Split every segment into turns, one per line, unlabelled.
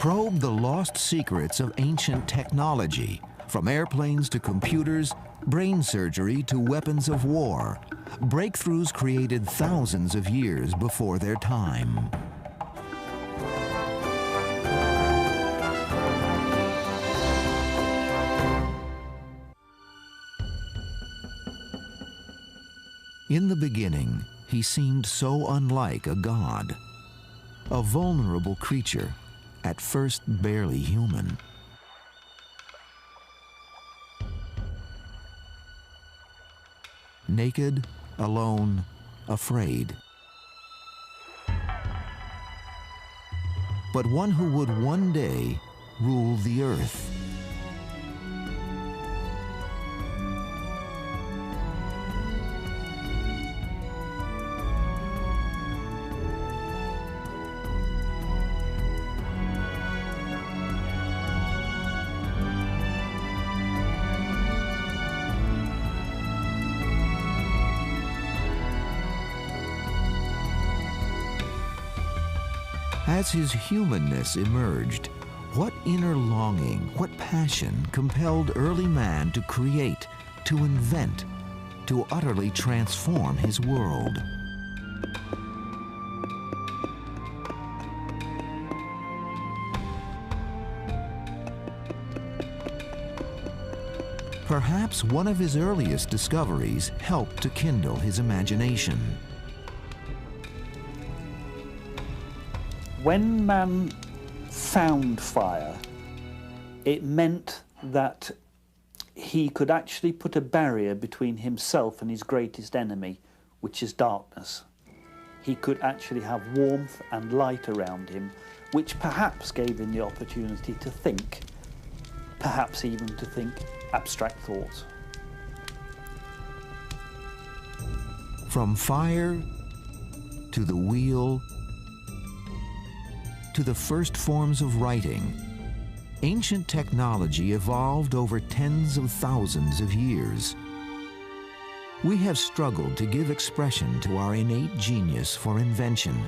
Probe the lost secrets of ancient technology, from airplanes to computers, brain surgery to weapons of war. Breakthroughs created thousands of years before their time. In the beginning, he seemed so unlike a god, a vulnerable creature, at first barely human. Naked, alone, afraid. But one who would one day rule the earth. As his humanness emerged, what inner longing, what passion compelled early man to create, to invent, to utterly transform his world? Perhaps one of his earliest discoveries helped to kindle his imagination.
When man found fire, it meant that he could actually put a barrier between himself and his greatest enemy, which is darkness. He could actually have warmth and light around him, which perhaps gave him the opportunity to think, perhaps even to think abstract thoughts.
From fire to the wheel to the first forms of writing, ancient technology evolved over tens of thousands of years. We have struggled to give expression to our innate genius for invention.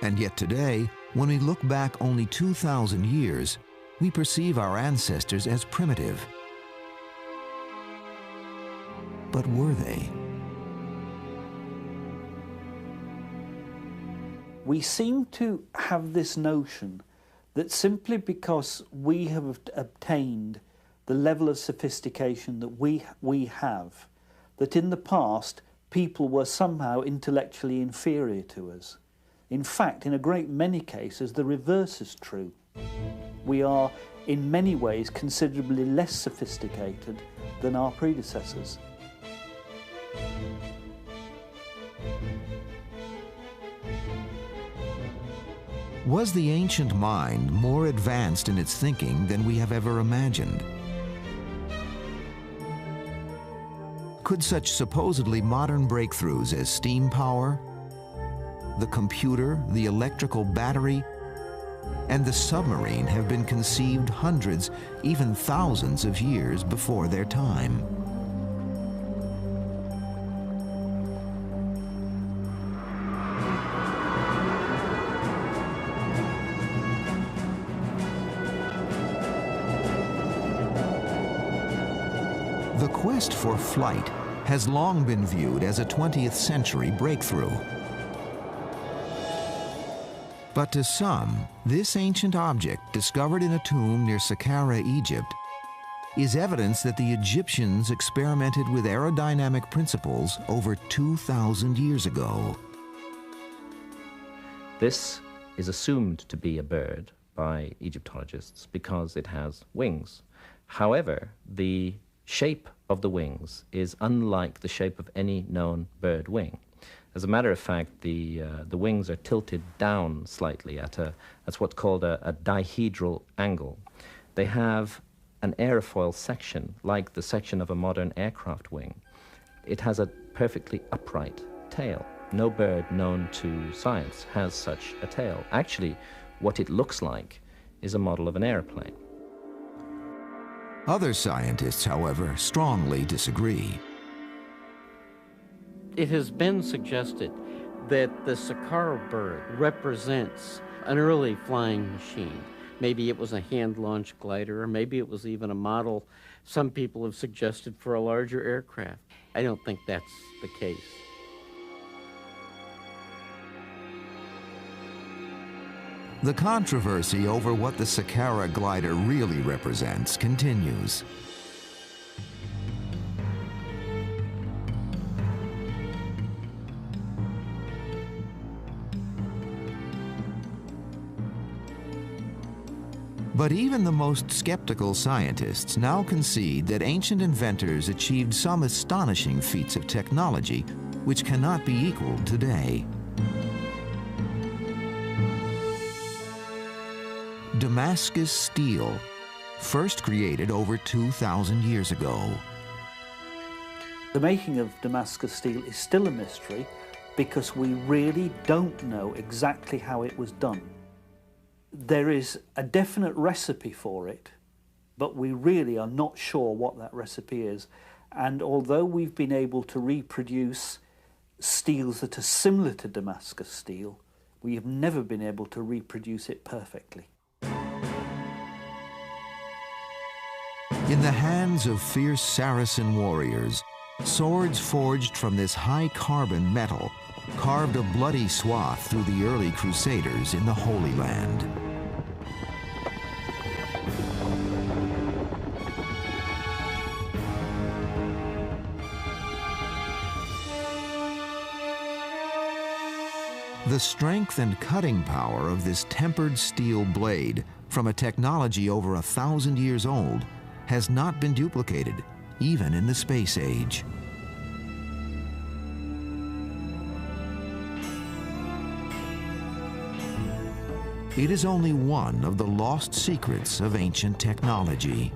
And yet today, when we look back only 2,000 years, we perceive our ancestors as primitive. But were they?
We seem to have this notion that simply because we have obtained the level of sophistication that we have, that in the past people were somehow intellectually inferior to us. In fact, in a great many cases, the reverse is true. We are, in many ways, considerably less sophisticated than our predecessors.
Was the ancient mind more advanced in its thinking than we have ever imagined? Could such supposedly modern breakthroughs as steam power, the computer, the electrical battery, and the submarine have been conceived hundreds, even thousands of years before their time? The quest for flight has long been viewed as a 20th century breakthrough. But to some, this ancient object, discovered in a tomb near Saqqara, Egypt, is evidence that the Egyptians experimented with aerodynamic principles over 2,000 years ago.
This is assumed to be a bird by Egyptologists because it has wings. However, the shape of the wings is unlike the shape of any known bird wing. As a matter of fact, the wings are tilted down slightly that's what's called a dihedral angle. They have an aerofoil section, like the section of a modern aircraft wing. It has a perfectly upright tail. No bird known to science has such a tail. Actually, what it looks like is a model of an airplane.
Other scientists, however, strongly disagree.
It has been suggested that the Saqqara bird represents an early flying machine. Maybe it was a hand-launched glider, or maybe it was even a model some people have suggested for a larger aircraft. I don't think that's the case.
The controversy over what the Saqqara glider really represents continues. But even the most skeptical scientists now concede that ancient inventors achieved some astonishing feats of technology which cannot be equaled today. Damascus steel, first created over 2,000 years ago.
The making of Damascus steel is still a mystery because we really don't know exactly how it was done. There is a definite recipe for it, but we really are not sure what that recipe is. And although we've been able to reproduce steels that are similar to Damascus steel, we have never been able to reproduce it perfectly.
In the hands of fierce Saracen warriors, swords forged from this high-carbon metal carved a bloody swath through the early Crusaders in the Holy Land. The strength and cutting power of this tempered steel blade from a technology over 1,000 years old has not been duplicated, even in the space age. It is only one of the lost secrets of ancient technology.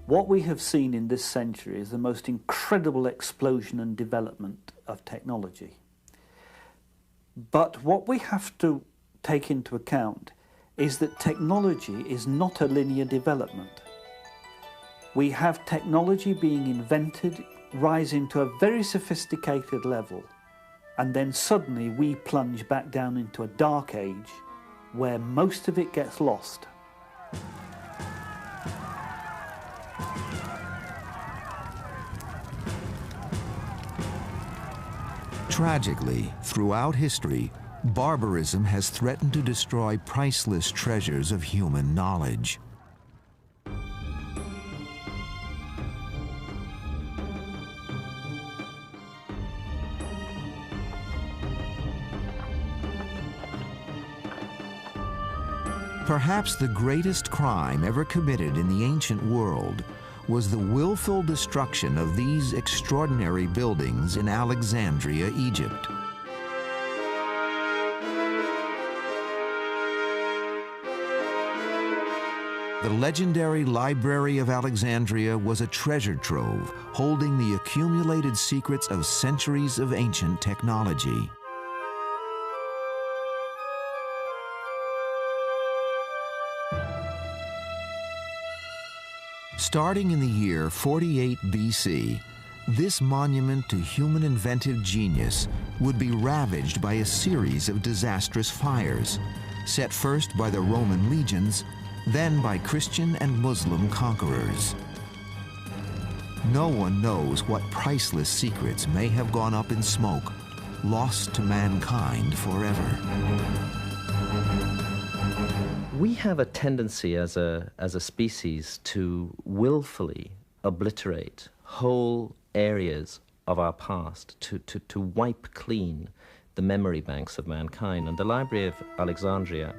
What we have seen in this century is the most incredible explosion and development of technology. But what we have to take into account is that technology is not a linear development. We have technology being invented, rising to a very sophisticated level, and then suddenly we plunge back down into a dark age where most of it gets lost.
Tragically, throughout history, barbarism has threatened to destroy priceless treasures of human knowledge. Perhaps the greatest crime ever committed in the ancient world was the willful destruction of these extraordinary buildings in Alexandria, Egypt. The legendary Library of Alexandria was a treasure trove holding the accumulated secrets of centuries of ancient technology. Starting in the year 48 BC, this monument to human inventive genius would be ravaged by a series of disastrous fires, set first by the Roman legions, then by Christian and Muslim conquerors. No one knows what priceless secrets may have gone up in smoke, lost to mankind forever.
We have a tendency as a species to willfully obliterate whole areas of our past, to wipe clean the memory banks of mankind. And the Library of Alexandria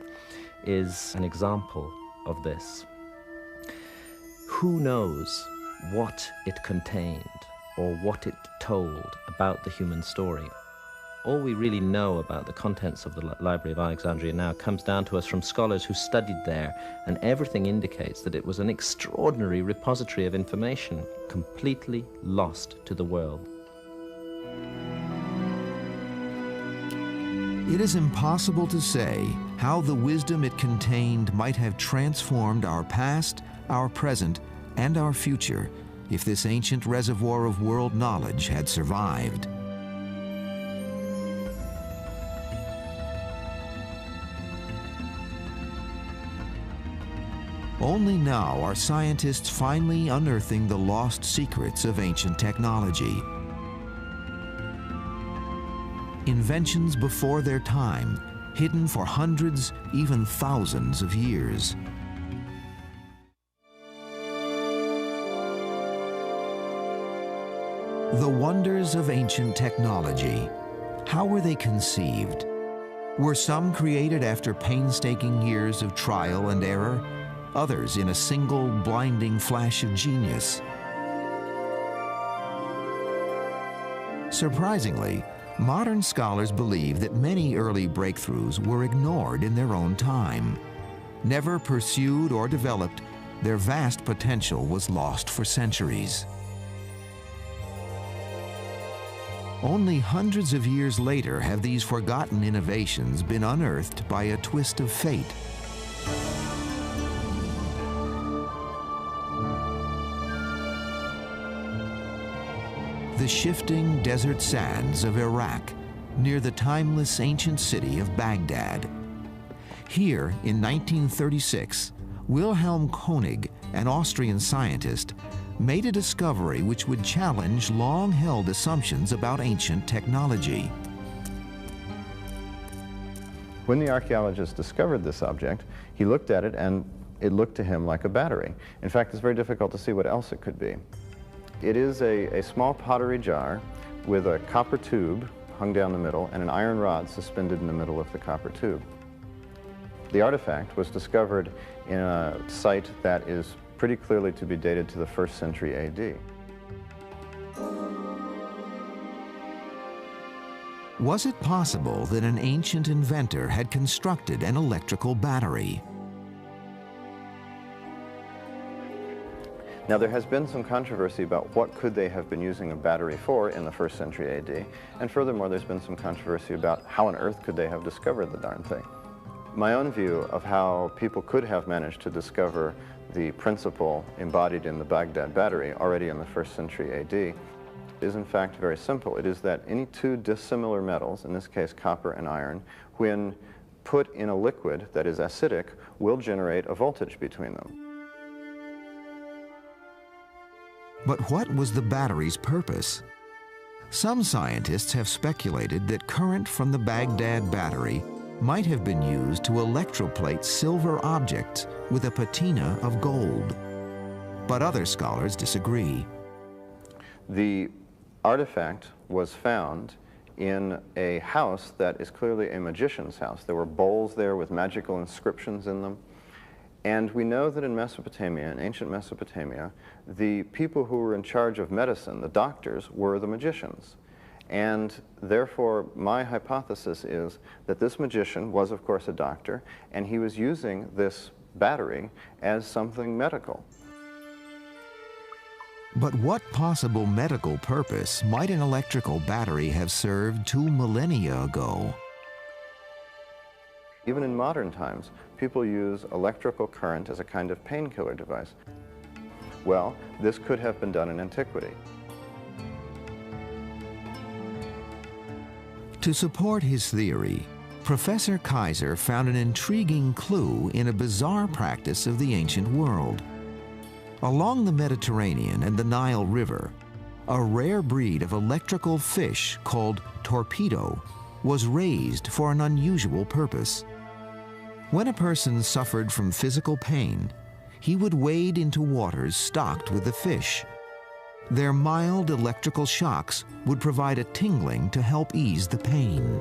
is an example of this. Who knows what it contained or what it told about the human story? All we really know about the contents of the Library of Alexandria now comes down to us from scholars who studied there, and everything indicates that it was an extraordinary repository of information, completely lost to the world.
It is impossible to say how the wisdom it contained might have transformed our past, our present, and our future if this ancient reservoir of world knowledge had survived. Only now are scientists finally unearthing the lost secrets of ancient technology. Inventions before their time, hidden for hundreds, even thousands of years. The wonders of ancient technology. How were they conceived? Were some created after painstaking years of trial and error? Others in a single blinding flash of genius? Surprisingly, modern scholars believe that many early breakthroughs were ignored in their own time. Never pursued or developed, their vast potential was lost for centuries. Only hundreds of years later have these forgotten innovations been unearthed by a twist of fate. The shifting desert sands of Iraq, near the timeless ancient city of Baghdad. Here, in 1936, Wilhelm Koenig, an Austrian scientist, made a discovery which would challenge long-held assumptions about ancient technology.
When the archaeologist discovered this object, he looked at it and it looked to him like a battery. In fact, it's very difficult to see what else it could be. It is a small pottery jar with a copper tube hung down the middle and an iron rod suspended in the middle of the copper tube. The artifact was discovered in a site that is pretty clearly to be dated to the 1st century AD.
Was it possible that an ancient inventor had constructed an electrical battery?
Now, there has been some controversy about what could they have been using a battery for in the 1st century AD, and furthermore, there's been some controversy about how on earth could they have discovered the darn thing. My own view of how people could have managed to discover the principle embodied in the Baghdad battery already in the 1st century AD is in fact very simple. It is that any two dissimilar metals, in this case copper and iron, when put in a liquid that is acidic, will generate a voltage between them.
But what was the battery's purpose? Some scientists have speculated that current from the Baghdad battery might have been used to electroplate silver objects with a patina of gold. But other scholars disagree.
The artifact was found in a house that is clearly a magician's house. There were bowls there with magical inscriptions in them. And we know that in Mesopotamia, in ancient Mesopotamia, the people who were in charge of medicine, the doctors, were the magicians. And therefore, my hypothesis is that this magician was, of course, a doctor, and he was using this battery as something medical.
But what possible medical purpose might an electrical battery have served 2 millennia ago?
Even in modern times, people use electrical current as a kind of painkiller device. Well, this could have been done in antiquity.
To support his theory, Professor Kaiser found an intriguing clue in a bizarre practice of the ancient world. Along the Mediterranean and the Nile River, a rare breed of electrical fish called torpedo was raised for an unusual purpose. When a person suffered from physical pain, he would wade into waters stocked with the fish. Their mild electrical shocks would provide a tingling to help ease the pain.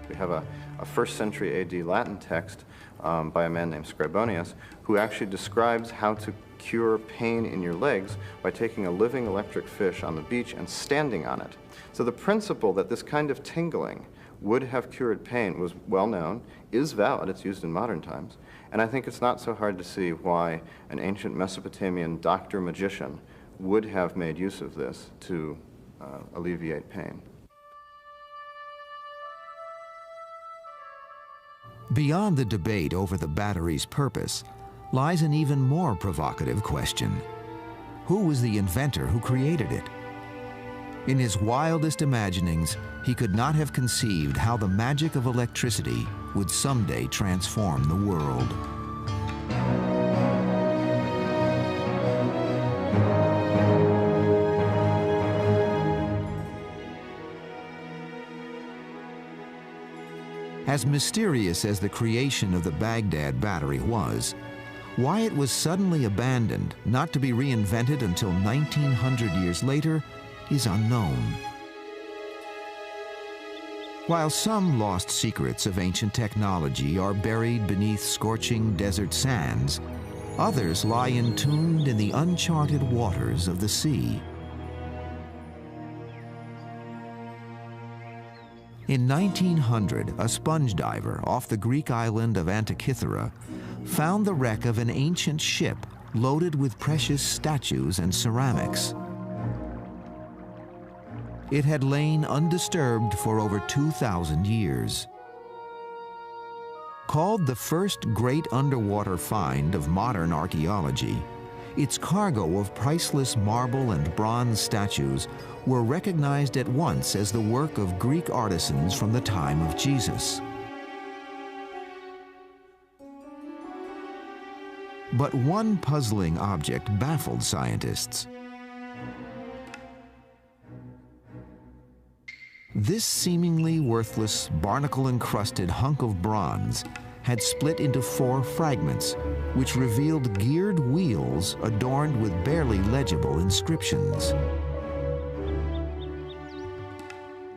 We have a 1st century AD Latin text by a man named Scribonius, who actually describes how to cure pain in your legs by taking a living electric fish on the beach and standing on it. So the principle that this kind of tingling would have cured pain was well known, is valid, it's used in modern times, and I think it's not so hard to see why an ancient Mesopotamian doctor-magician would have made use of this to alleviate pain.
Beyond the debate over the battery's purpose, lies an even more provocative question. Who was the inventor who created it? In his wildest imaginings, he could not have conceived how the magic of electricity would someday transform the world. As mysterious as the creation of the Baghdad battery was, why it was suddenly abandoned, not to be reinvented until 1900 years later, is unknown. While some lost secrets of ancient technology are buried beneath scorching desert sands, others lie entombed in the uncharted waters of the sea. In 1900, a sponge diver off the Greek island of Antikythera found the wreck of an ancient ship loaded with precious statues and ceramics. It had lain undisturbed for over 2,000 years. Called the first great underwater find of modern archaeology, its cargo of priceless marble and bronze statues were recognized at once as the work of Greek artisans from the time of Jesus. But one puzzling object baffled scientists. This seemingly worthless, barnacle-encrusted hunk of bronze had split into 4 fragments, which revealed geared wheels adorned with barely legible inscriptions.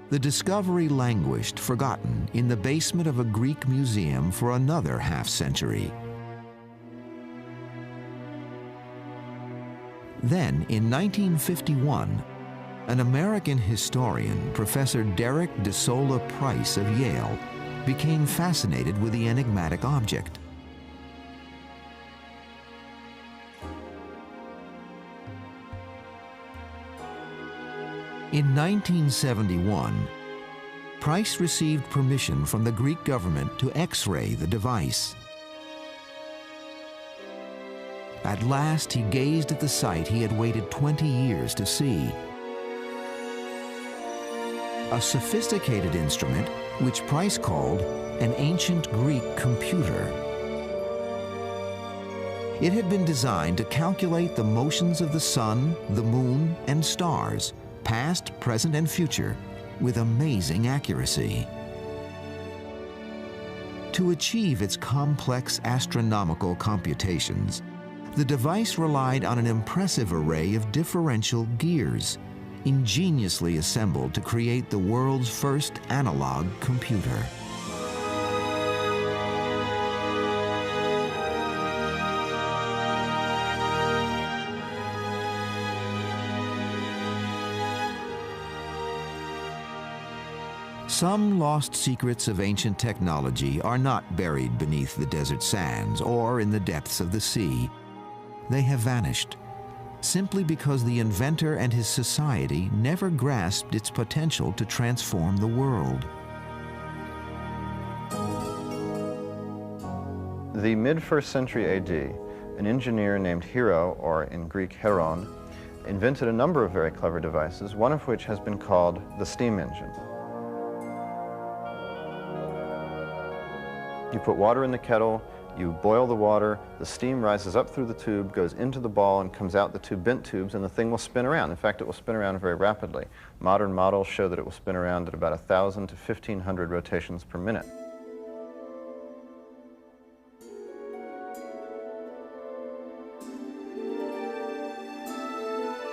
The discovery languished, forgotten, in the basement of a Greek museum for another half-century. Then, in 1951, an American historian, Professor Derek DeSola Price of Yale, became fascinated with the enigmatic object. In 1971, Price received permission from the Greek government to X-ray the device. At last, he gazed at the sight he had waited 20 years to see. A sophisticated instrument which Price called an ancient Greek computer. It had been designed to calculate the motions of the sun, the moon, and stars, past, present, and future, with amazing accuracy. To achieve its complex astronomical computations, the device relied on an impressive array of differential gears, ingeniously assembled to create the world's first analog computer. Some lost secrets of ancient technology are not buried beneath the desert sands or in the depths of the sea. They have vanished, simply because the inventor and his society never grasped its potential to transform the world.
The mid-1st century AD, an engineer named Hero, or in Greek Heron, invented a number of very clever devices, one of which has been called the steam engine. You put water in the kettle, you boil the water, the steam rises up through the tube, goes into the ball, and comes out the 2 bent tubes, and the thing will spin around. In fact, it will spin around very rapidly. Modern models show that it will spin around at about 1,000 to 1,500 rotations per minute.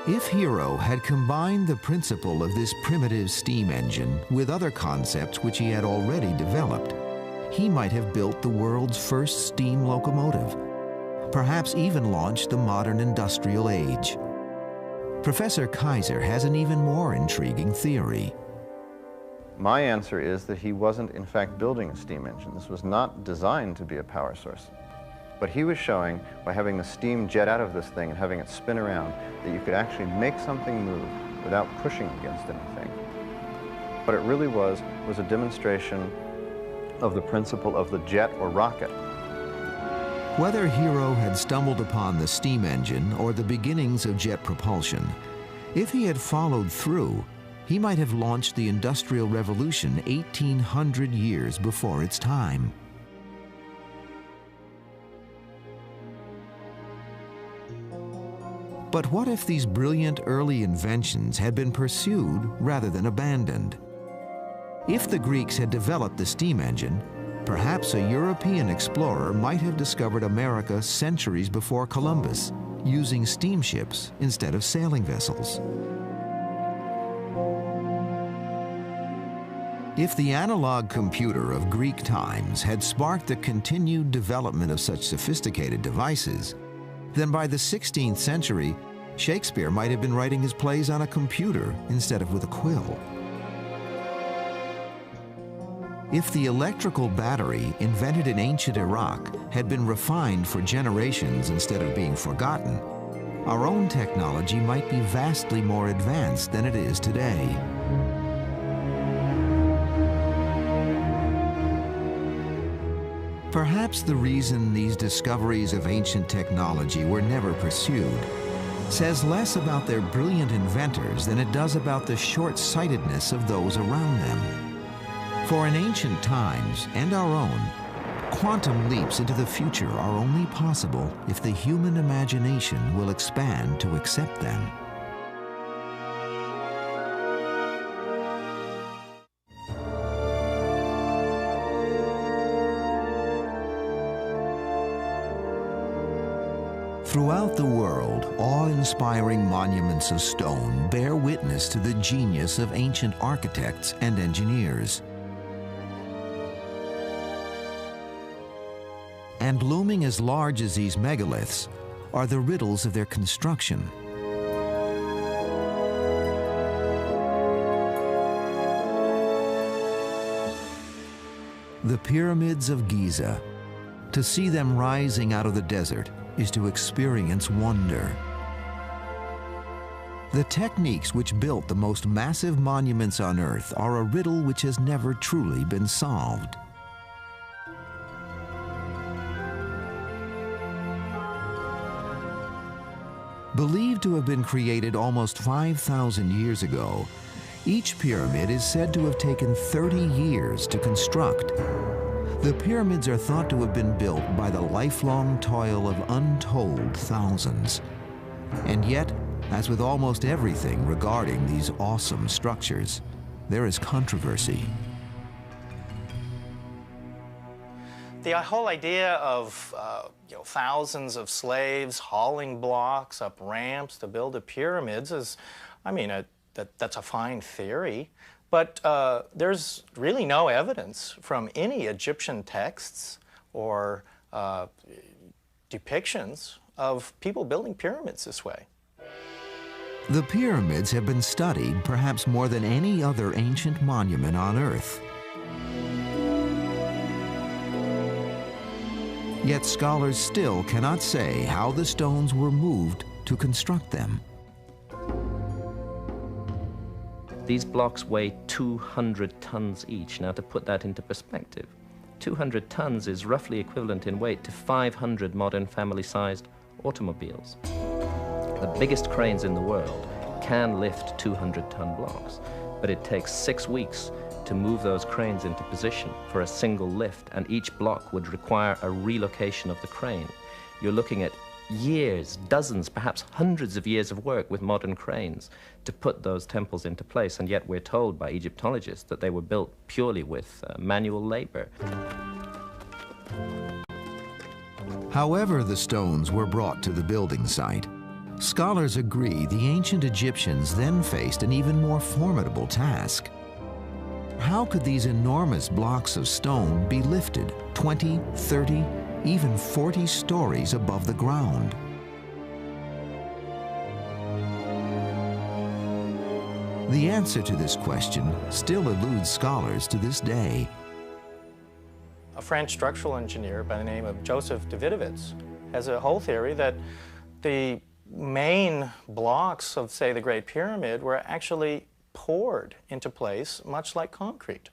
If Hero had combined the principle of this primitive steam engine with other concepts which he had already developed, he might have built the world's first steam locomotive, perhaps even launched the modern industrial age. Professor Kaiser has an even more intriguing theory.
My answer is that he wasn't, in fact, building a steam engine. This was not designed to be a power source. But he was showing, by having the steam jet out of this thing and having it spin around, that you could actually make something move without pushing against anything. What it really was a demonstration of the principle of the jet or rocket.
Whether Hero had stumbled upon the steam engine or the beginnings of jet propulsion, if he had followed through, he might have launched the Industrial Revolution 1,800 years before its time. But what if these brilliant early inventions had been pursued rather than abandoned? If the Greeks had developed the steam engine, perhaps a European explorer might have discovered America centuries before Columbus, using steamships instead of sailing vessels. If the analog computer of Greek times had sparked the continued development of such sophisticated devices, then by the 16th century, Shakespeare might have been writing his plays on a computer instead of with a quill. If the electrical battery invented in ancient Iraq had been refined for generations instead of being forgotten, our own technology might be vastly more advanced than it is today. Perhaps the reason these discoveries of ancient technology were never pursued says less about their brilliant inventors than it does about the short-sightedness of those around them. For in ancient times, and our own, quantum leaps into the future are only possible if the human imagination will expand to accept them. Throughout the world, awe-inspiring monuments of stone bear witness to the genius of ancient architects and engineers. And looming as large as these megaliths are the riddles of their construction. The pyramids of Giza. To see them rising out of the desert is to experience wonder. The techniques which built the most massive monuments on Earth are a riddle which has never truly been solved. Believed to have been created almost 5,000 years ago, each pyramid is said to have taken 30 years to construct. The pyramids are thought to have been built by the lifelong toil of untold thousands. And yet, as with almost everything regarding these awesome structures, there is controversy.
The whole idea of thousands of slaves hauling blocks up ramps to build the pyramids is, I mean, that's a fine theory. But there's really no evidence from any Egyptian texts or depictions of people building pyramids this way.
The pyramids have been studied perhaps more than any other ancient monument on Earth. Yet scholars still cannot say how the stones were moved to construct them.
These blocks weigh 200 tons each. Now, to put that into perspective, 200 tons is roughly equivalent in weight to 500 modern family-sized automobiles. The biggest cranes in the world can lift 200-ton blocks, but it takes 6 weeks to move those cranes into position for a single lift, and each block would require a relocation of the crane. You're looking at years, dozens, perhaps hundreds of years of work with modern cranes to put those temples into place, and yet we're told by Egyptologists that they were built purely with manual labor.
However the stones were brought to the building site, scholars agree the ancient Egyptians then faced an even more formidable task. How could these enormous blocks of stone be lifted 20, 30, even 40 stories above the ground? The answer to this question still eludes scholars to this day.
A French structural engineer by the name of Joseph Davidovits has a whole theory that the main blocks of, say, the Great Pyramid were actually poured into place, much like concrete.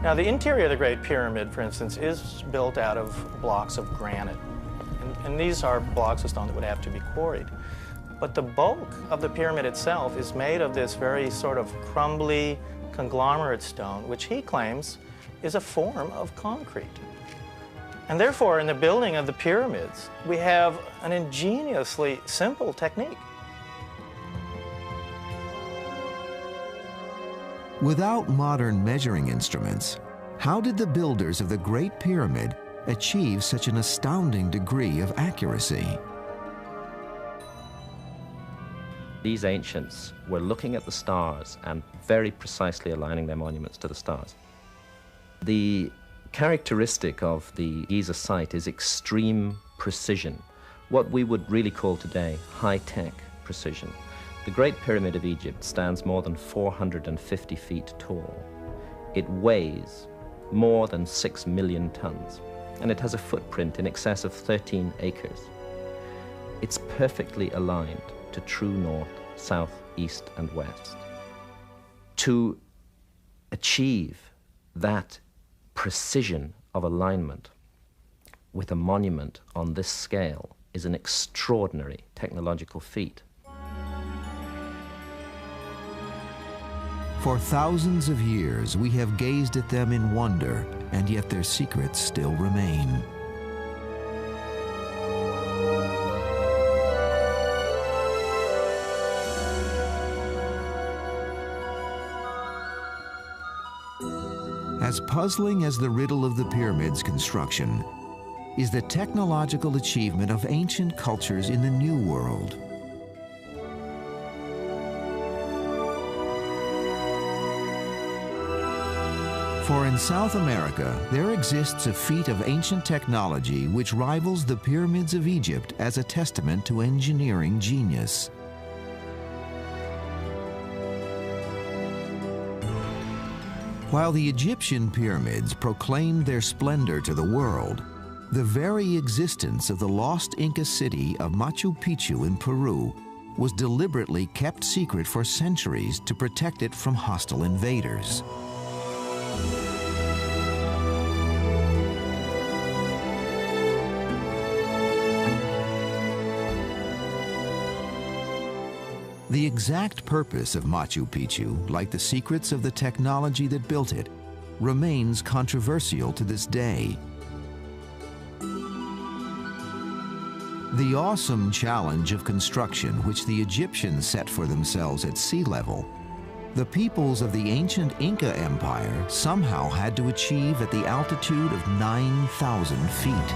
Now, the interior of the Great Pyramid, for instance, is built out of blocks of granite. And these are blocks of stone that would have to be quarried. But the bulk of the pyramid itself is made of this very sort of crumbly conglomerate stone, which he claims is a form of concrete. And therefore, in the building of the pyramids, we have an ingeniously simple technique.
Without modern measuring instruments, how did the builders of the Great Pyramid achieve such an astounding degree of accuracy?
These ancients were looking at the stars and very precisely aligning their monuments to the stars. The characteristic of the Giza site is extreme precision, what we would really call today high-tech precision. The Great Pyramid of Egypt stands more than 450 feet tall. It weighs more than 6 million tons, and it has a footprint in excess of 13 acres. It's perfectly aligned to true north, south, east, and west. To achieve that precision of alignment with a monument on this scale is an extraordinary technological feat.
For thousands of years, we have gazed at them in wonder, and yet their secrets still remain. As puzzling as the riddle of the pyramid's construction is the technological achievement of ancient cultures in the New World. For in South America, there exists a feat of ancient technology which rivals the pyramids of Egypt as a testament to engineering genius. While the Egyptian pyramids proclaimed their splendor to the world, the very existence of the lost Inca city of Machu Picchu in Peru was deliberately kept secret for centuries to protect it from hostile invaders. The exact purpose of Machu Picchu, like the secrets of the technology that built it, remains controversial to this day. The awesome challenge of construction which the Egyptians set for themselves at sea level, the peoples of the ancient Inca Empire somehow had to achieve at the altitude of 9,000 feet.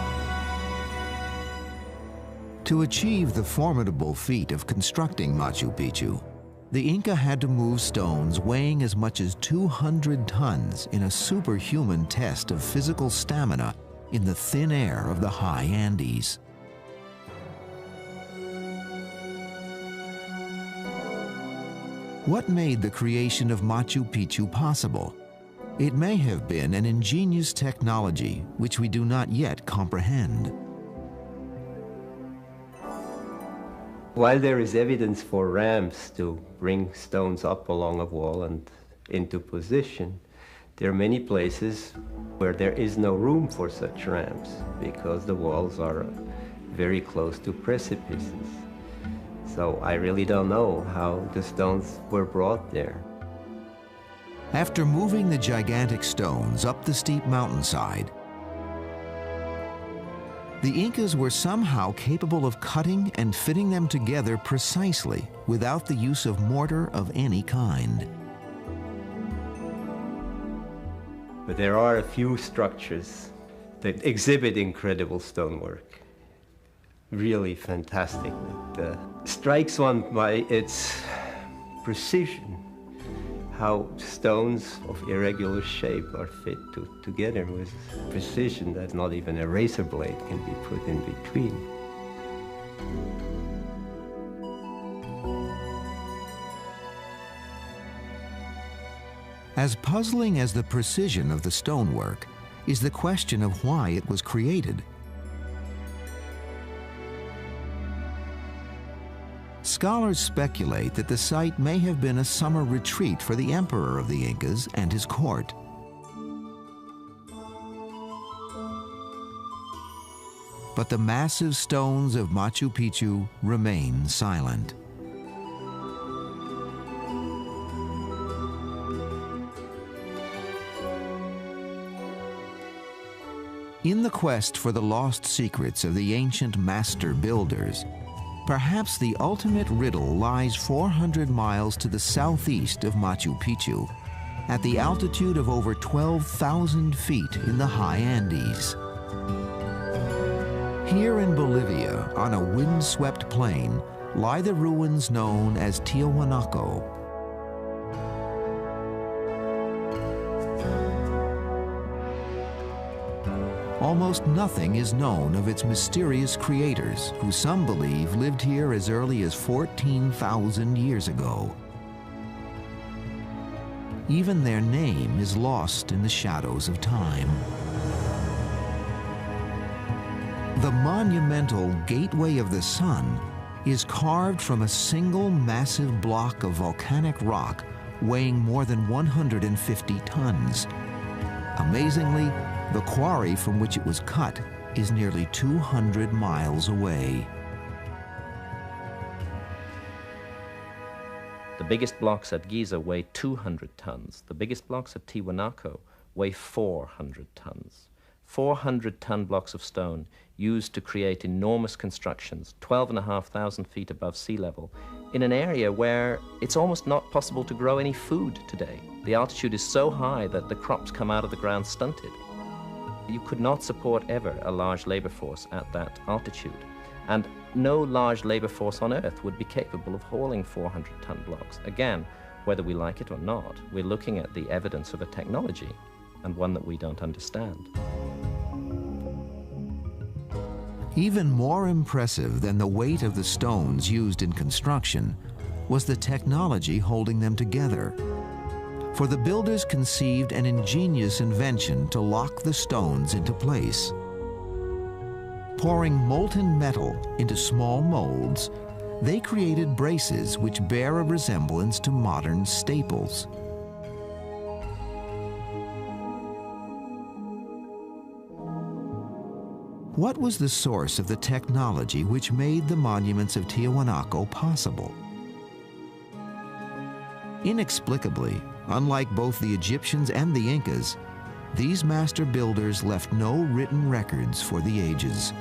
To achieve the formidable feat of constructing Machu Picchu, the Inca had to move stones weighing as much as 200 tons in a superhuman test of physical stamina in the thin air of the high Andes. What made the creation of Machu Picchu possible? It may have been an ingenious technology which we do not yet comprehend.
While there is evidence for ramps to bring stones up along a wall and into position, there are many places where there is no room for such ramps because the walls are very close to precipices. So I really don't know how the stones were brought there.
After moving the gigantic stones up the steep mountainside, the Incas were somehow capable of cutting and fitting them together precisely without the use of mortar of any kind.
But there are a few structures that exhibit incredible stonework. Really fantastic. It strikes one by its precision, how stones of irregular shape are fit together with precision that not even a razor blade can be put in between.
As puzzling as the precision of the stonework is the question of why it was created. Scholars speculate that the site may have been a summer retreat for the emperor of the Incas and his court. but the massive stones of Machu Picchu remain silent. In the quest for the lost secrets of the ancient master builders, perhaps the ultimate riddle lies 400 miles to the southeast of Machu Picchu, at the altitude of over 12,000 feet in the high Andes. Here in Bolivia, on a wind-swept plain, lie the ruins known as Tiahuanaco. Almost nothing is known of its mysterious creators, who some believe lived here as early as 14,000 years ago. Even their name is lost in the shadows of time. The monumental Gateway of the Sun is carved from a single massive block of volcanic rock weighing more than 150 tons. Amazingly, the quarry from which it was cut is nearly 200 miles away.
The biggest blocks at Giza weigh 200 tons. The biggest blocks at Tiahuanaco weigh 400 tons. 400-ton blocks of stone used to create enormous constructions, 12,500 feet above sea level, in an area where it's almost not possible to grow any food today. The altitude is so high that the crops come out of the ground stunted. You could not support ever a large labor force at that altitude. And no large labor force on Earth would be capable of hauling 400-ton blocks. Again, whether we like it or not, we're looking at the evidence of a technology, and one that we don't understand.
Even more impressive than the weight of the stones used in construction was the technology holding them together. For the builders conceived an ingenious invention to lock the stones into place. Pouring molten metal into small molds, they created braces which bear a resemblance to modern staples. What was the source of the technology which made the monuments of Tiahuanaco possible? Inexplicably, unlike both the Egyptians and the Incas, these master builders left no written records for the ages.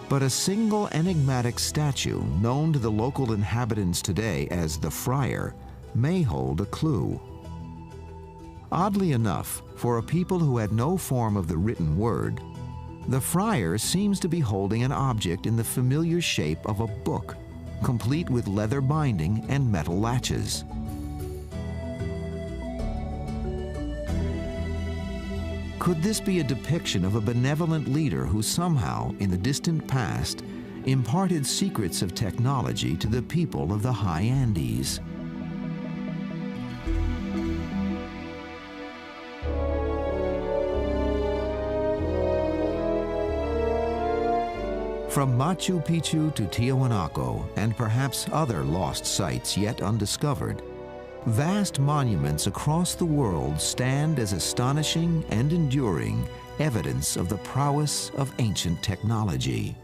But a single enigmatic statue, known to the local inhabitants today as the Friar, may hold a clue. Oddly enough, for a people who had no form of the written word, the Friar seems to be holding an object in the familiar shape of a book, complete with leather binding and metal latches. Could this be a depiction of a benevolent leader who somehow, in the distant past, imparted secrets of technology to the people of the high Andes? From Machu Picchu to Tiahuanaco, and perhaps other lost sites yet undiscovered, vast monuments across the world stand as astonishing and enduring evidence of the prowess of ancient technology.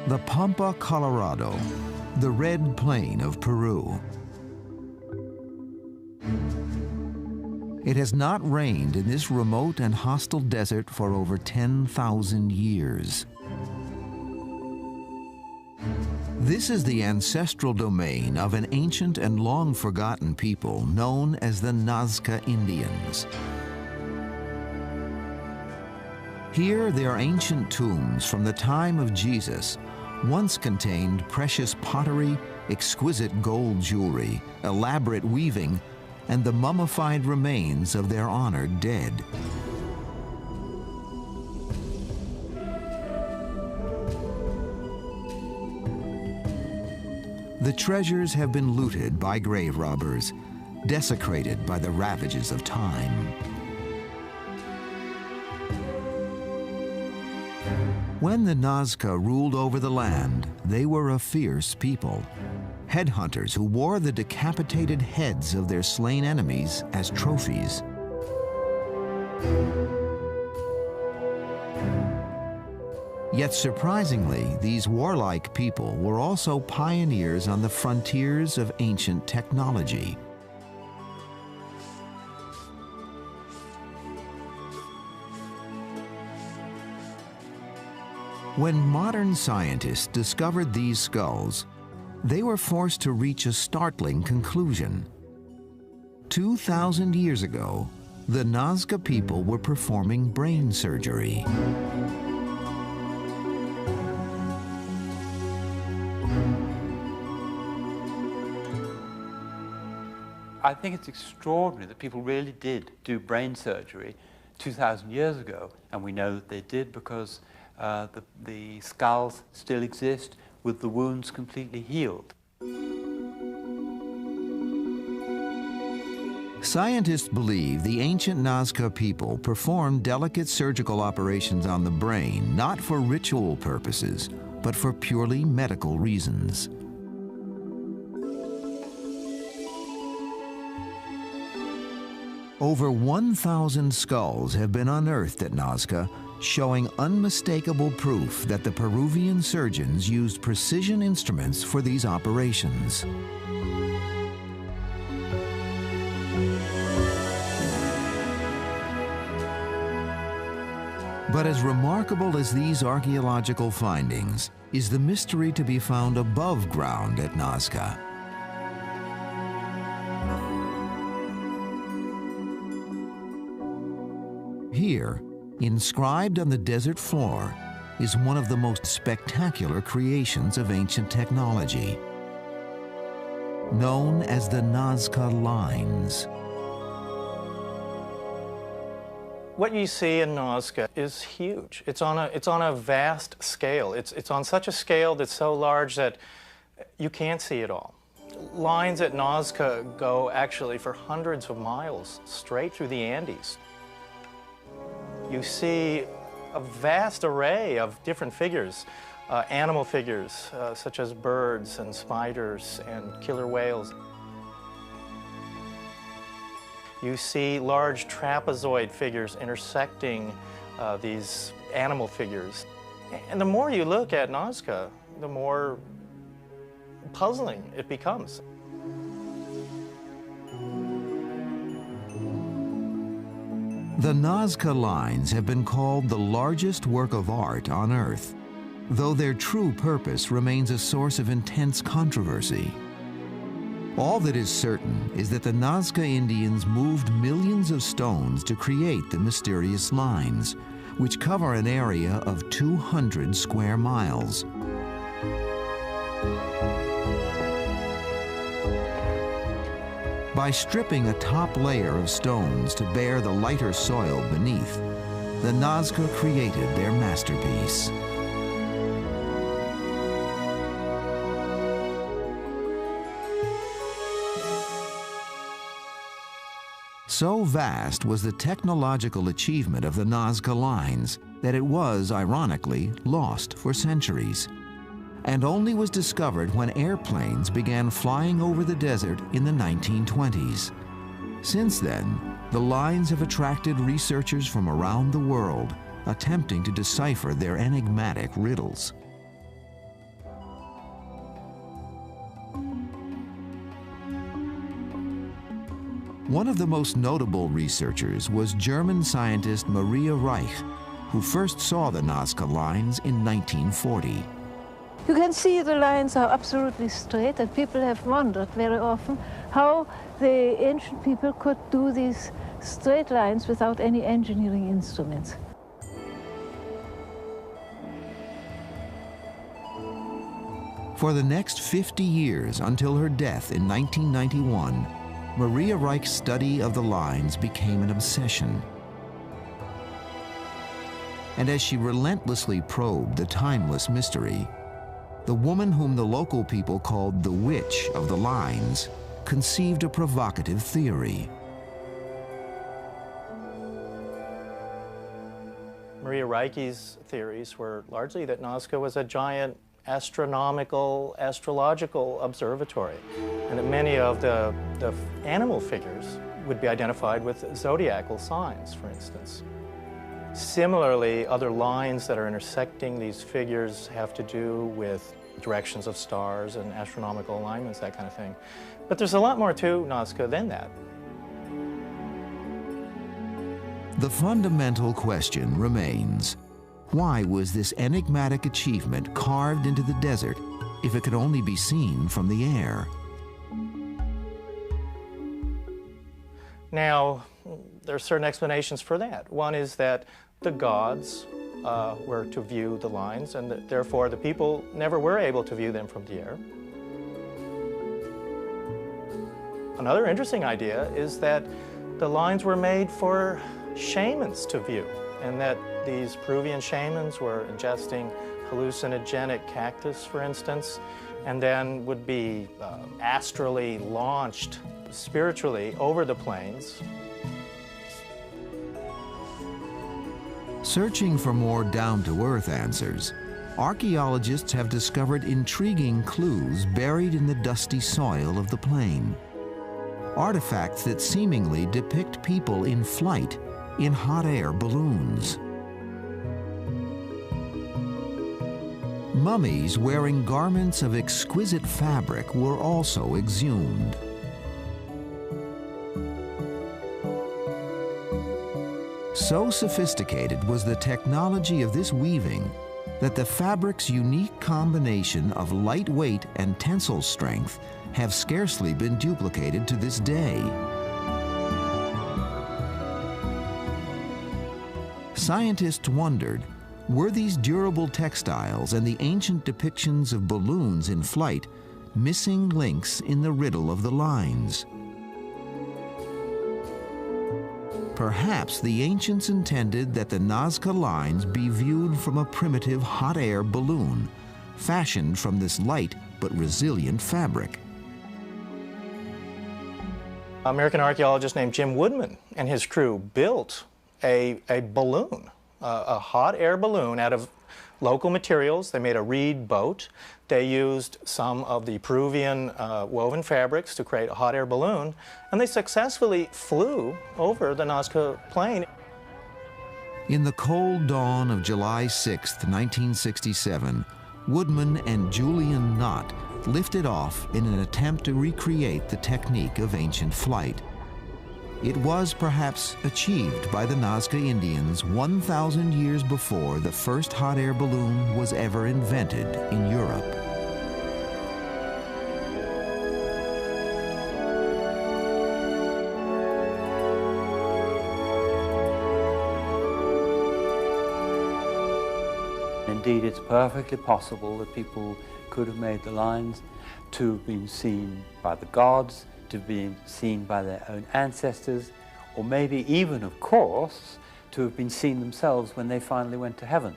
The Pampa Colorado, the Red Plain of Peru. It has not rained in this remote and hostile desert for over 10,000 years. This is the ancestral domain of an ancient and long-forgotten people known as the Nazca Indians. Here, their ancient tombs from the time of Jesus once contained precious pottery, exquisite gold jewelry, elaborate weaving, and the mummified remains of their honored dead. The treasures have been looted by grave robbers, desecrated by the ravages of time. When the Nazca ruled over the land, they were a fierce people. Headhunters who wore the decapitated heads of their slain enemies as trophies. Yet surprisingly, these warlike people were also pioneers on the frontiers of ancient technology. When modern scientists discovered these skulls, they were forced to reach a startling conclusion. 2,000 years ago, the Nazca people were performing brain surgery.
I think it's extraordinary that people really did do brain surgery 2,000 years ago, and we know that they did because the skulls still exist with the wounds completely healed.
Scientists believe the ancient Nazca people performed delicate surgical operations on the brain not for ritual purposes, but for purely medical reasons. Over 1,000 skulls have been unearthed at Nazca, showing unmistakable proof that the Peruvian surgeons used precision instruments for these operations. But as remarkable as these archaeological findings is the mystery to be found above ground at Nazca. Here, inscribed on the desert floor, is one of the most spectacular creations of ancient technology, known as the Nazca Lines.
What you see in Nazca is huge. It's on a vast scale. It's on such a scale that's so large that you can't see it all. Lines at Nazca go actually for hundreds of miles straight through the Andes. You see a vast array of different figures, animal figures such as birds and spiders and killer whales. You see large trapezoid figures intersecting these animal figures. And the more you look at Nazca, the more puzzling it becomes.
The Nazca Lines have been called the largest work of art on Earth, though their true purpose remains a source of intense controversy. All that is certain is that the Nazca Indians moved millions of stones to create the mysterious lines, which cover an area of 200 square miles. By stripping a top layer of stones to bare the lighter soil beneath, the Nazca created their masterpiece. So vast was the technological achievement of the Nazca Lines that it was, ironically, lost for centuries, and only was discovered when airplanes began flying over the desert in the 1920s. Since then, the lines have attracted researchers from around the world, attempting to decipher their enigmatic riddles. One of the most notable researchers was German scientist Maria Reich, who first saw the Nazca Lines in 1940.
You can see the lines are absolutely straight, and people have wondered very often how the ancient people could do these straight lines without any engineering instruments.
For the next 50 years, until her death in 1991, Maria Reich's study of the lines became an obsession. And as she relentlessly probed the timeless mystery, the woman whom the local people called the Witch of the Lines conceived a provocative theory.
Maria Reiche's theories were largely that Nazca was a giant astronomical, astrological observatory, and that many of the animal figures would be identified with zodiacal signs, for instance. Similarly, other lines that are intersecting these figures have to do with directions of stars and astronomical alignments, that kind of thing. But there's a lot more to Nazca than that.
The fundamental question remains, why was this enigmatic achievement carved into the desert if it could only be seen from the air?
Now, there are certain explanations for that. One is that the gods were to view the lines, and that therefore the people never were able to view them from the air. Another interesting idea is that the lines were made for shamans to view, and that these Peruvian shamans were ingesting hallucinogenic cactus, for instance, and then would be astrally launched spiritually over the plains.
Searching for more down-to-earth answers, archaeologists have discovered intriguing clues buried in the dusty soil of the plain. Artifacts that seemingly depict people in flight in hot air balloons. Mummies wearing garments of exquisite fabric were also exhumed. So sophisticated was the technology of this weaving that the fabric's unique combination of lightweight and tensile strength have scarcely been duplicated to this day. Scientists wondered, were these durable textiles and the ancient depictions of balloons in flight missing links in the riddle of the lines? Perhaps the ancients intended that the Nazca lines be viewed from a primitive hot air balloon, fashioned from this light but resilient fabric.
American archaeologist named Jim Woodman and his crew built a balloon, a hot air balloon out of local materials. They made a reed boat. They used some of the Peruvian woven fabrics to create a hot air balloon, and they successfully flew over the Nazca Plain.
In the cold dawn of July 6, 1967, Woodman and Julian Knott lifted off in an attempt to recreate the technique of ancient flight. It was perhaps achieved by the Nazca Indians 1,000 years before the first hot air balloon was ever invented in Europe.
Indeed, it's perfectly possible that people could have made the lines to have been seen by the gods, to have been seen by their own ancestors, or maybe even, of course, to have been seen themselves when they finally went to heaven.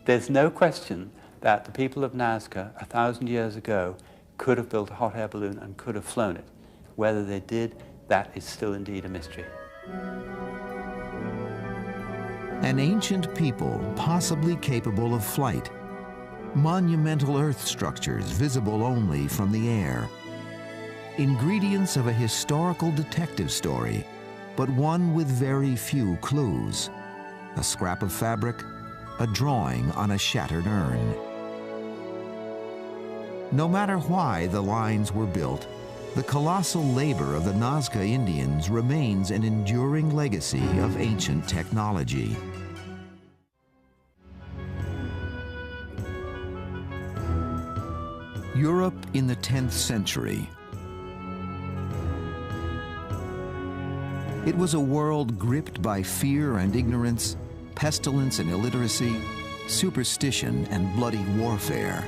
There's no question that the people of Nazca 1,000 years ago could have built a hot air balloon and could have flown it. Whether they did, that is still indeed a mystery.
An ancient people possibly capable of flight. Monumental earth structures visible only from the air. Ingredients of a historical detective story, but one with very few clues. A scrap of fabric, a drawing on a shattered urn. No matter why the lines were built, the colossal labor of the Nazca Indians remains an enduring legacy of ancient technology. Europe in the 10th century. It was a world gripped by fear and ignorance, pestilence and illiteracy, superstition and bloody warfare.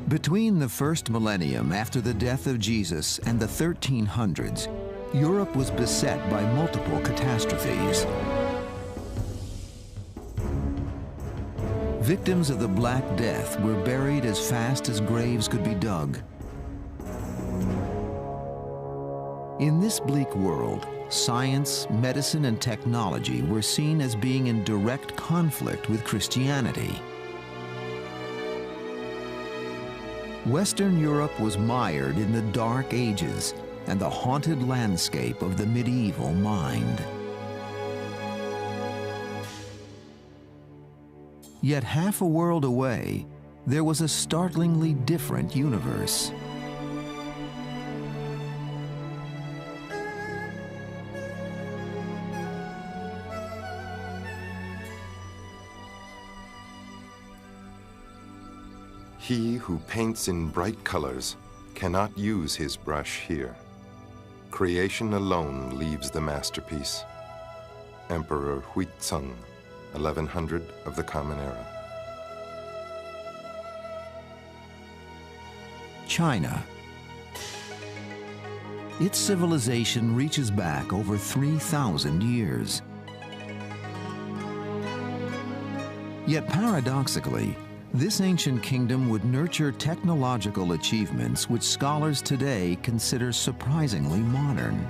Between the first millennium after the death of Jesus and the 1300s, Europe was beset by multiple catastrophes. victims of the Black Death were buried as fast as graves could be dug. In this bleak world, science, medicine, and technology were seen as being in direct conflict with Christianity. Western Europe was mired in the Dark Ages and the haunted landscape of the medieval mind. Yet half a world away, there was a startlingly different universe.
He who paints in bright colors cannot use his brush here. Creation alone leaves the masterpiece. Emperor Huizong, 1100 of the Common Era.
China. Its civilization reaches back over 3,000 years. Yet paradoxically, this ancient kingdom would nurture technological achievements which scholars today consider surprisingly modern.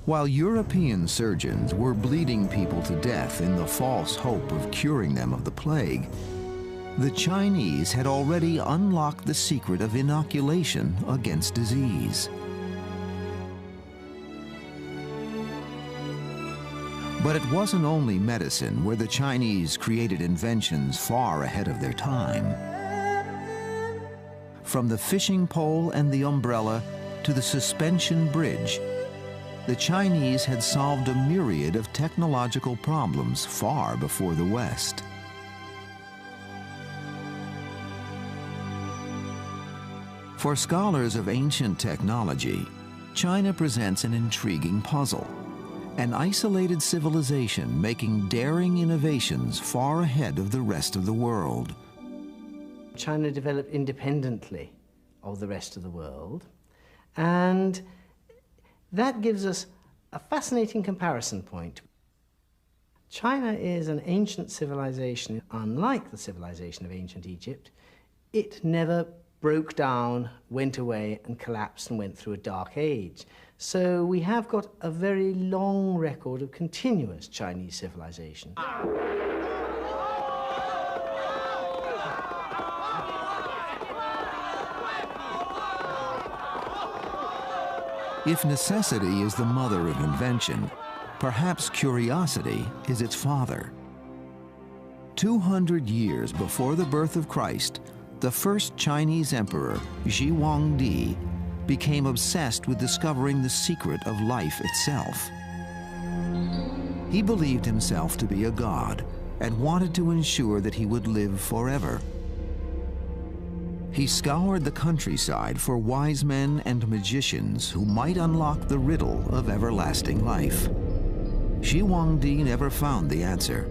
While European surgeons were bleeding people to death in the false hope of curing them of the plague, the Chinese had already unlocked the secret of inoculation against disease. But it wasn't only medicine where the Chinese created inventions far ahead of their time. From the fishing pole and the umbrella to the suspension bridge, the Chinese had solved a myriad of technological problems far before the West. For scholars of ancient technology, China presents an intriguing puzzle. An isolated civilization making daring innovations far ahead of the rest of the world.
China developed independently of the rest of the world, and that gives us a fascinating comparison point. China is an ancient civilization, unlike the civilization of ancient Egypt. It never broke down, went away, and collapsed and went through a dark age. So we have got a very long record of continuous Chinese civilization.
If necessity is the mother of invention, perhaps curiosity is its father. 200 years before the birth of Christ, the first Chinese emperor, Xi Huangdi, became obsessed with discovering the secret of life itself. He believed himself to be a god and wanted to ensure that he would live forever. He scoured the countryside for wise men and magicians who might unlock the riddle of everlasting life. Xi Huangdi never found the answer,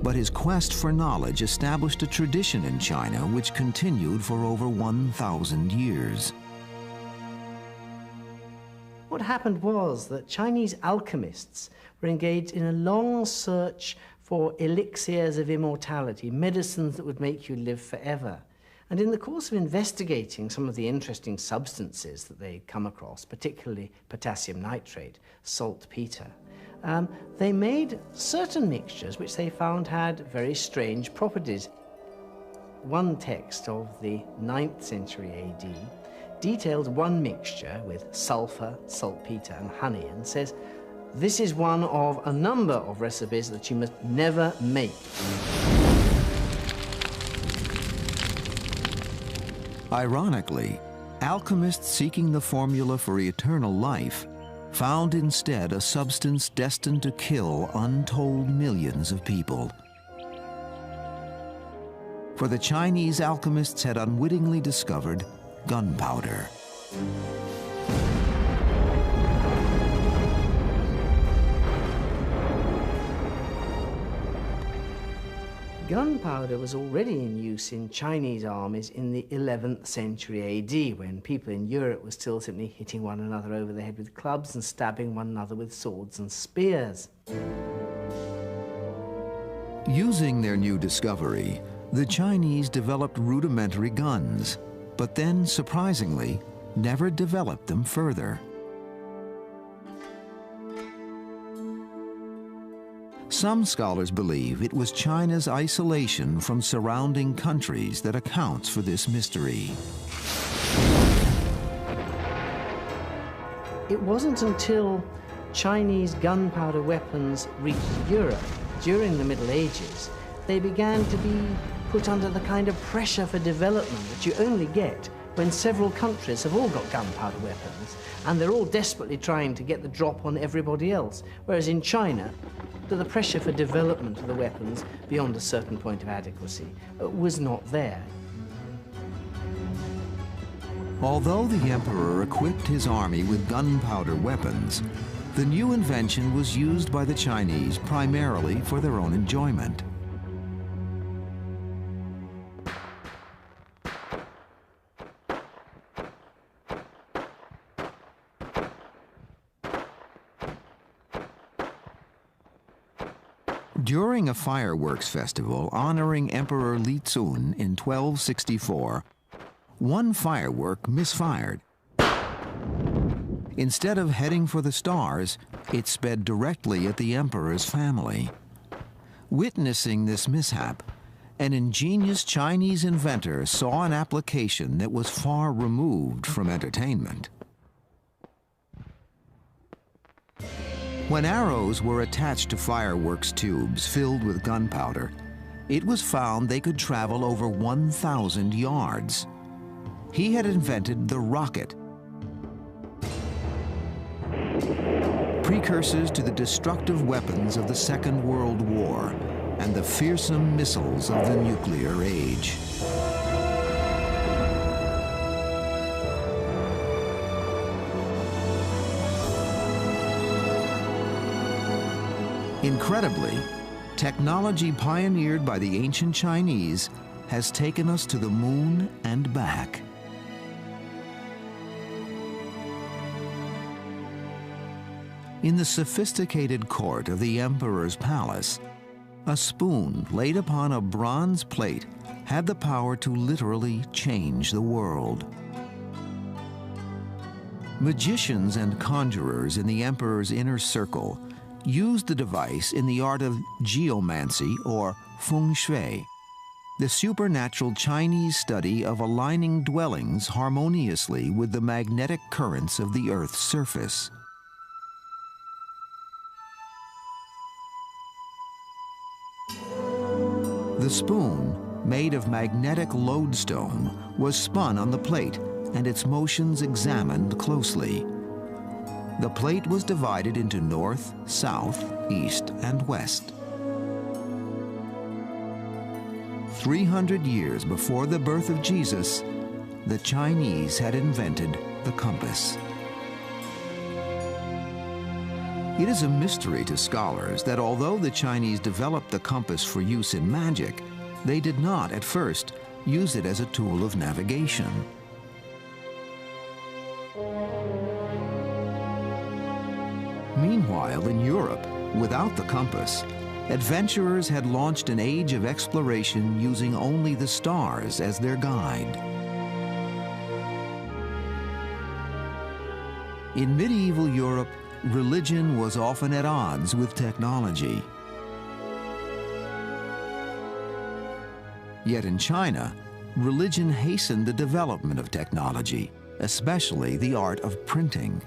but his quest for knowledge established a tradition in China which continued for over 1,000 years.
What happened was that Chinese alchemists were engaged in a long search for elixirs of immortality, medicines that would make you live forever. And in the course of investigating some of the interesting substances that they'd come across, particularly potassium nitrate, saltpeter, they made certain mixtures which they found had very strange properties. One text of the 9th century AD details one mixture with sulfur, saltpeter, and honey, and says, this is one of a number of recipes that you must never make.
Ironically, alchemists seeking the formula for eternal life found instead a substance destined to kill untold millions of people. For the Chinese alchemists had unwittingly discovered gunpowder.
Gunpowder was already in use in Chinese armies in the 11th century AD, when people in Europe were still simply hitting one another over the head with clubs and stabbing one another with swords and spears.
Using their new discovery, the Chinese developed rudimentary guns, but then, surprisingly, never developed them further. Some scholars believe it was China's isolation from surrounding countries that accounts for this mystery.
It wasn't until Chinese gunpowder weapons reached Europe during the Middle Ages they began to be put under the kind of pressure for development that you only get when several countries have all got gunpowder weapons and they're all desperately trying to get the drop on everybody else. Whereas in China, the pressure for development of the weapons beyond a certain point of adequacy was not there.
Although the emperor equipped his army with gunpowder weapons, the new invention was used by the Chinese primarily for their own enjoyment. During a fireworks festival honoring Emperor Li Tsun in 1264, one firework misfired. Instead of heading for the stars, it sped directly at the emperor's family. Witnessing this mishap, an ingenious Chinese inventor saw an application that was far removed from entertainment. When arrows were attached to fireworks tubes filled with gunpowder, it was found they could travel over 1,000 yards. He had invented the rocket, precursors to the destructive weapons of the Second World War and the fearsome missiles of the nuclear age. Incredibly, technology pioneered by the ancient Chinese has taken us to the moon and back. In the sophisticated court of the emperor's palace, a spoon laid upon a bronze plate had the power to literally change the world. Magicians and conjurers in the emperor's inner circle used the device in the art of geomancy or feng shui, the supernatural Chinese study of aligning dwellings harmoniously with the magnetic currents of the Earth's surface. The spoon, made of magnetic lodestone, was spun on the plate and its motions examined closely. The plate was divided into north, south, east, and west. 300 years before the birth of Jesus, the Chinese had invented the compass. It is a mystery to scholars that although the Chinese developed the compass for use in magic, they did not, at first, use it as a tool of navigation. Meanwhile, in Europe, without the compass, adventurers had launched an age of exploration using only the stars as their guide. In medieval Europe, religion was often at odds with technology. Yet in China, religion hastened the development of technology, especially the art of printing.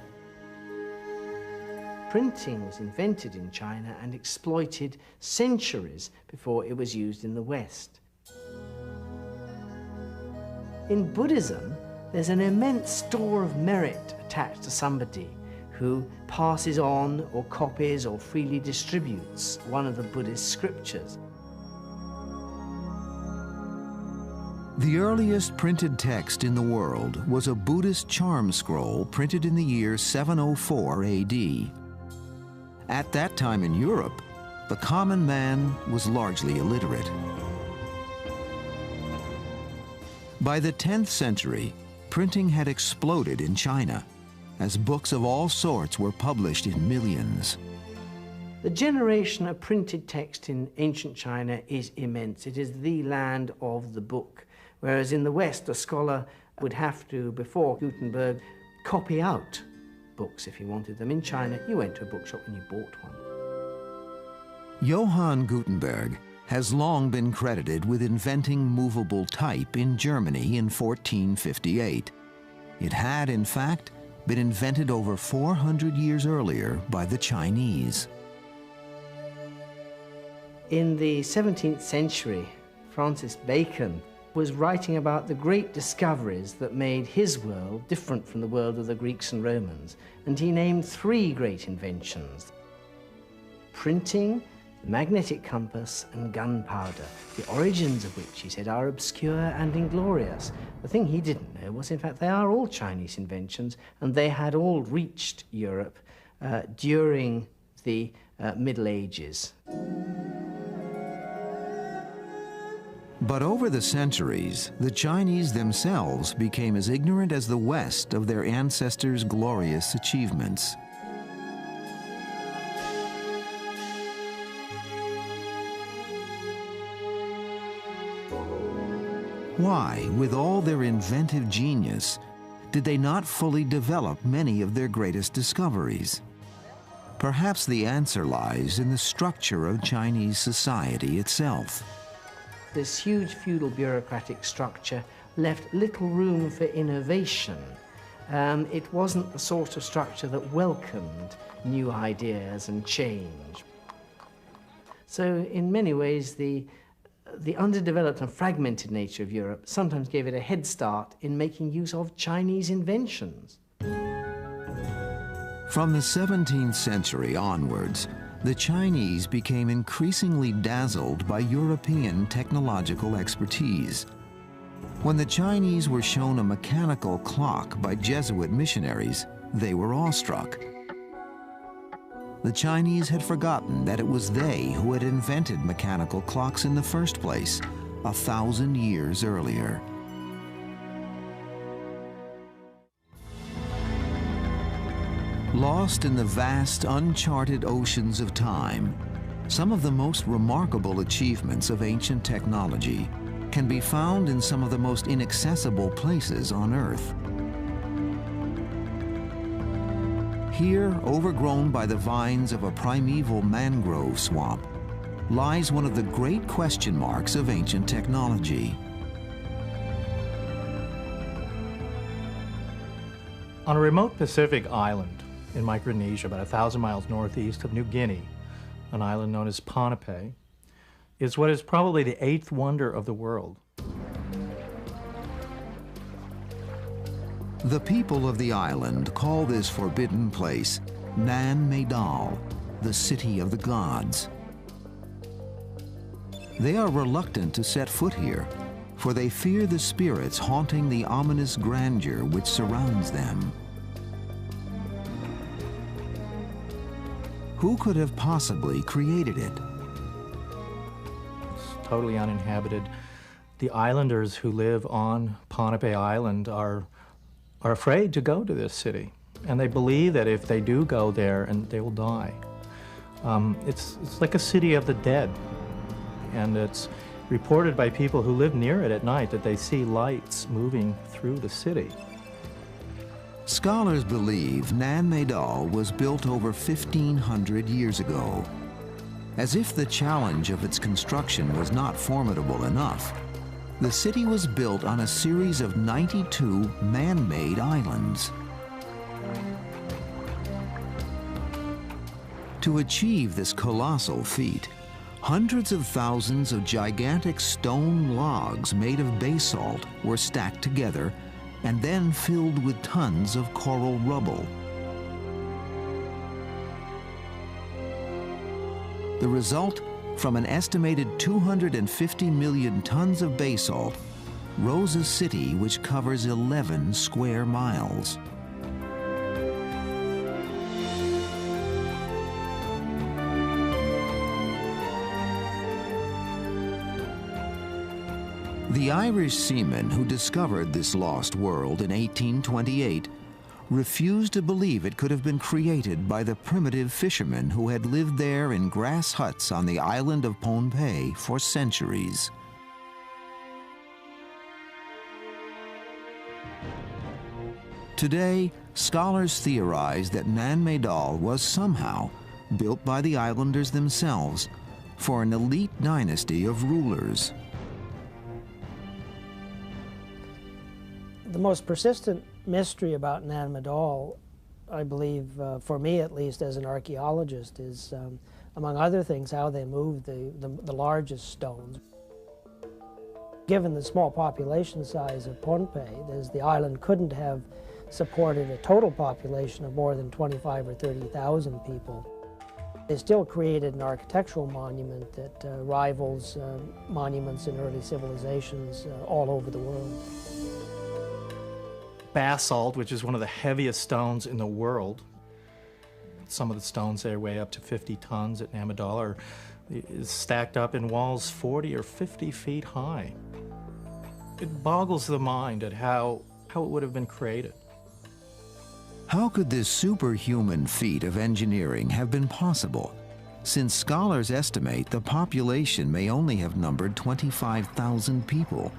Printing was invented in China and exploited centuries before it was used in the West. In Buddhism, there's an immense store of merit attached to somebody who passes on or copies or freely distributes one of the Buddhist scriptures.
The earliest printed text in the world was a Buddhist charm scroll printed in the year 704 AD. At that time in Europe, the common man was largely illiterate. By the 10th century, printing had exploded in China, as books of all sorts were published in millions.
The generation of printed text in ancient China is immense. It is the land of the book. Whereas in the West, a scholar would have to, before Gutenberg, copy out books if he wanted them. In China, you went to a bookshop and you bought one.
Johann Gutenberg has long been credited with inventing movable type in Germany in 1458. It had, in fact, been invented over 400 years earlier by the Chinese.
In the 17th century, Francis Bacon was writing about the great discoveries that made his world different from the world of the Greeks and Romans, and he named 3 great inventions: printing, the magnetic compass, and gunpowder, the origins of which, he said, are obscure and inglorious. The thing he didn't know was, in fact, they are all Chinese inventions, and they had all reached Europe during the Middle Ages.
But over the centuries, the Chinese themselves became as ignorant as the West of their ancestors' glorious achievements. Why, with all their inventive genius, did they not fully develop many of their greatest discoveries? Perhaps the answer lies in the structure of Chinese society itself.
This huge feudal bureaucratic structure left little room for innovation. It wasn't the sort of structure that welcomed new ideas and change. So in many ways, the underdeveloped and fragmented nature of Europe sometimes gave it a head start in making use of Chinese inventions.
From the 17th century onwards, the Chinese became increasingly dazzled by European technological expertise. When the Chinese were shown a mechanical clock by Jesuit missionaries, they were awestruck. The Chinese had forgotten that it was they who had invented mechanical clocks in the first place, 1,000 years earlier. Lost in the vast, uncharted oceans of time, some of the most remarkable achievements of ancient technology can be found in some of the most inaccessible places on Earth. Here, overgrown by the vines of a primeval mangrove swamp, lies one of the great question marks of ancient technology.
On a remote Pacific island in Micronesia, about 1,000 miles northeast of New Guinea, an island known as Ponape, is what is probably the 8th wonder of the world.
The people of the island call this forbidden place Nan Meidal, the city of the gods. They are reluctant to set foot here, for they fear the spirits haunting the ominous grandeur which surrounds them. Who could have possibly created it?
It's totally uninhabited. The islanders who live on Ponape Island are afraid to go to this city, and they believe that if they do go there, and they will die. It's like a city of the dead, and it's reported by people who live near it at night that they see lights moving through the city.
Scholars believe Nan Meidal was built over 1,500 years ago. As if the challenge of its construction was not formidable enough, the city was built on a series of 92 man-made islands. To achieve this colossal feat, hundreds of thousands of gigantic stone logs made of basalt were stacked together and then filled with tons of coral rubble. The result, from an estimated 250 million tons of basalt, rose a city which covers 11 square miles. The Irish seamen who discovered this lost world in 1828 refused to believe it could have been created by the primitive fishermen who had lived there in grass huts on the island of Pohnpei for centuries. Today, scholars theorize that Nan Madol was somehow built by the islanders themselves for an elite dynasty of rulers.
The most persistent mystery about Nan Madol, I believe, for me at least as an archaeologist, is, among other things, how they moved the largest stones. Given the small population size of Pohnpei, the island couldn't have supported a total population of more than 25 or 30,000 people. They still created an architectural monument that rivals monuments in early civilizations all over the world.
Basalt, which is one of the heaviest stones in the world. Some of the stones there weigh up to 50 tons at Nan Madol, is stacked up in walls 40 or 50 feet high. It boggles the mind at how it would have been created.
How could this superhuman feat of engineering have been possible, since scholars estimate the population may only have numbered 25,000 people?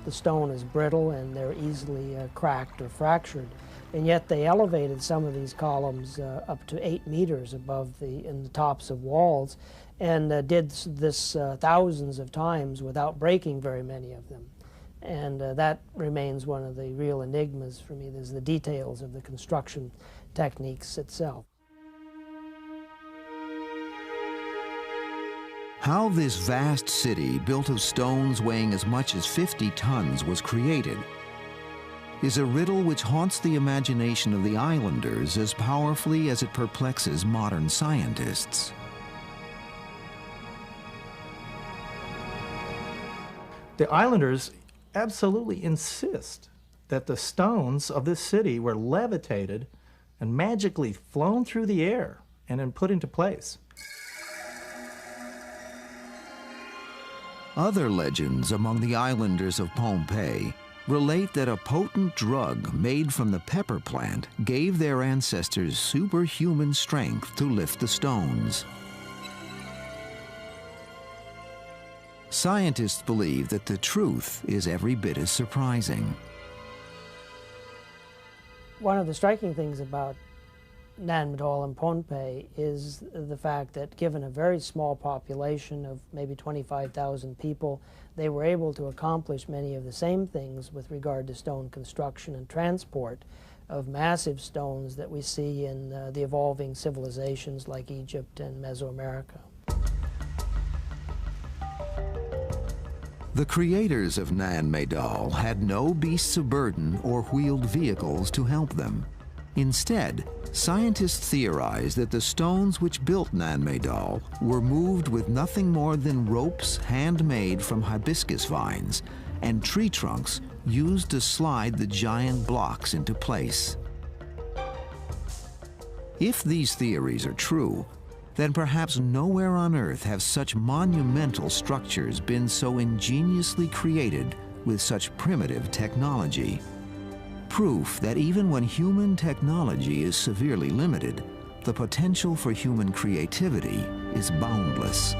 The stone is brittle and they're easily cracked or fractured, and yet they elevated some of these columns up to 8 meters above in the tops of walls, and did this thousands of times without breaking very many of them. And that remains one of the real enigmas for me, is the details of the construction techniques itself.
How this vast city, built of stones weighing as much as 50 tons, was created is a riddle which haunts the imagination of the islanders as powerfully as it perplexes modern scientists.
The islanders absolutely insist that the stones of this city were levitated and magically flown through the air and then put into place.
Other legends among the islanders of Pohnpei relate that a potent drug made from the pepper plant gave their ancestors superhuman strength to lift the stones. Scientists believe that the truth is every bit as surprising.
One of the striking things about Nan Madol and Pohnpei is the fact that given a very small population of maybe 25,000 people, they were able to accomplish many of the same things with regard to stone construction and transport of massive stones that we see in the evolving civilizations like Egypt and Mesoamerica.
The creators of Nan Madol had no beasts of burden or wheeled vehicles to help them. Instead, scientists theorize that the stones which built Nan Madol were moved with nothing more than ropes handmade from hibiscus vines and tree trunks used to slide the giant blocks into place. If these theories are true, then perhaps nowhere on Earth have such monumental structures been so ingeniously created with such primitive technology. Proof that even when human technology is severely limited, the potential for human creativity is boundless.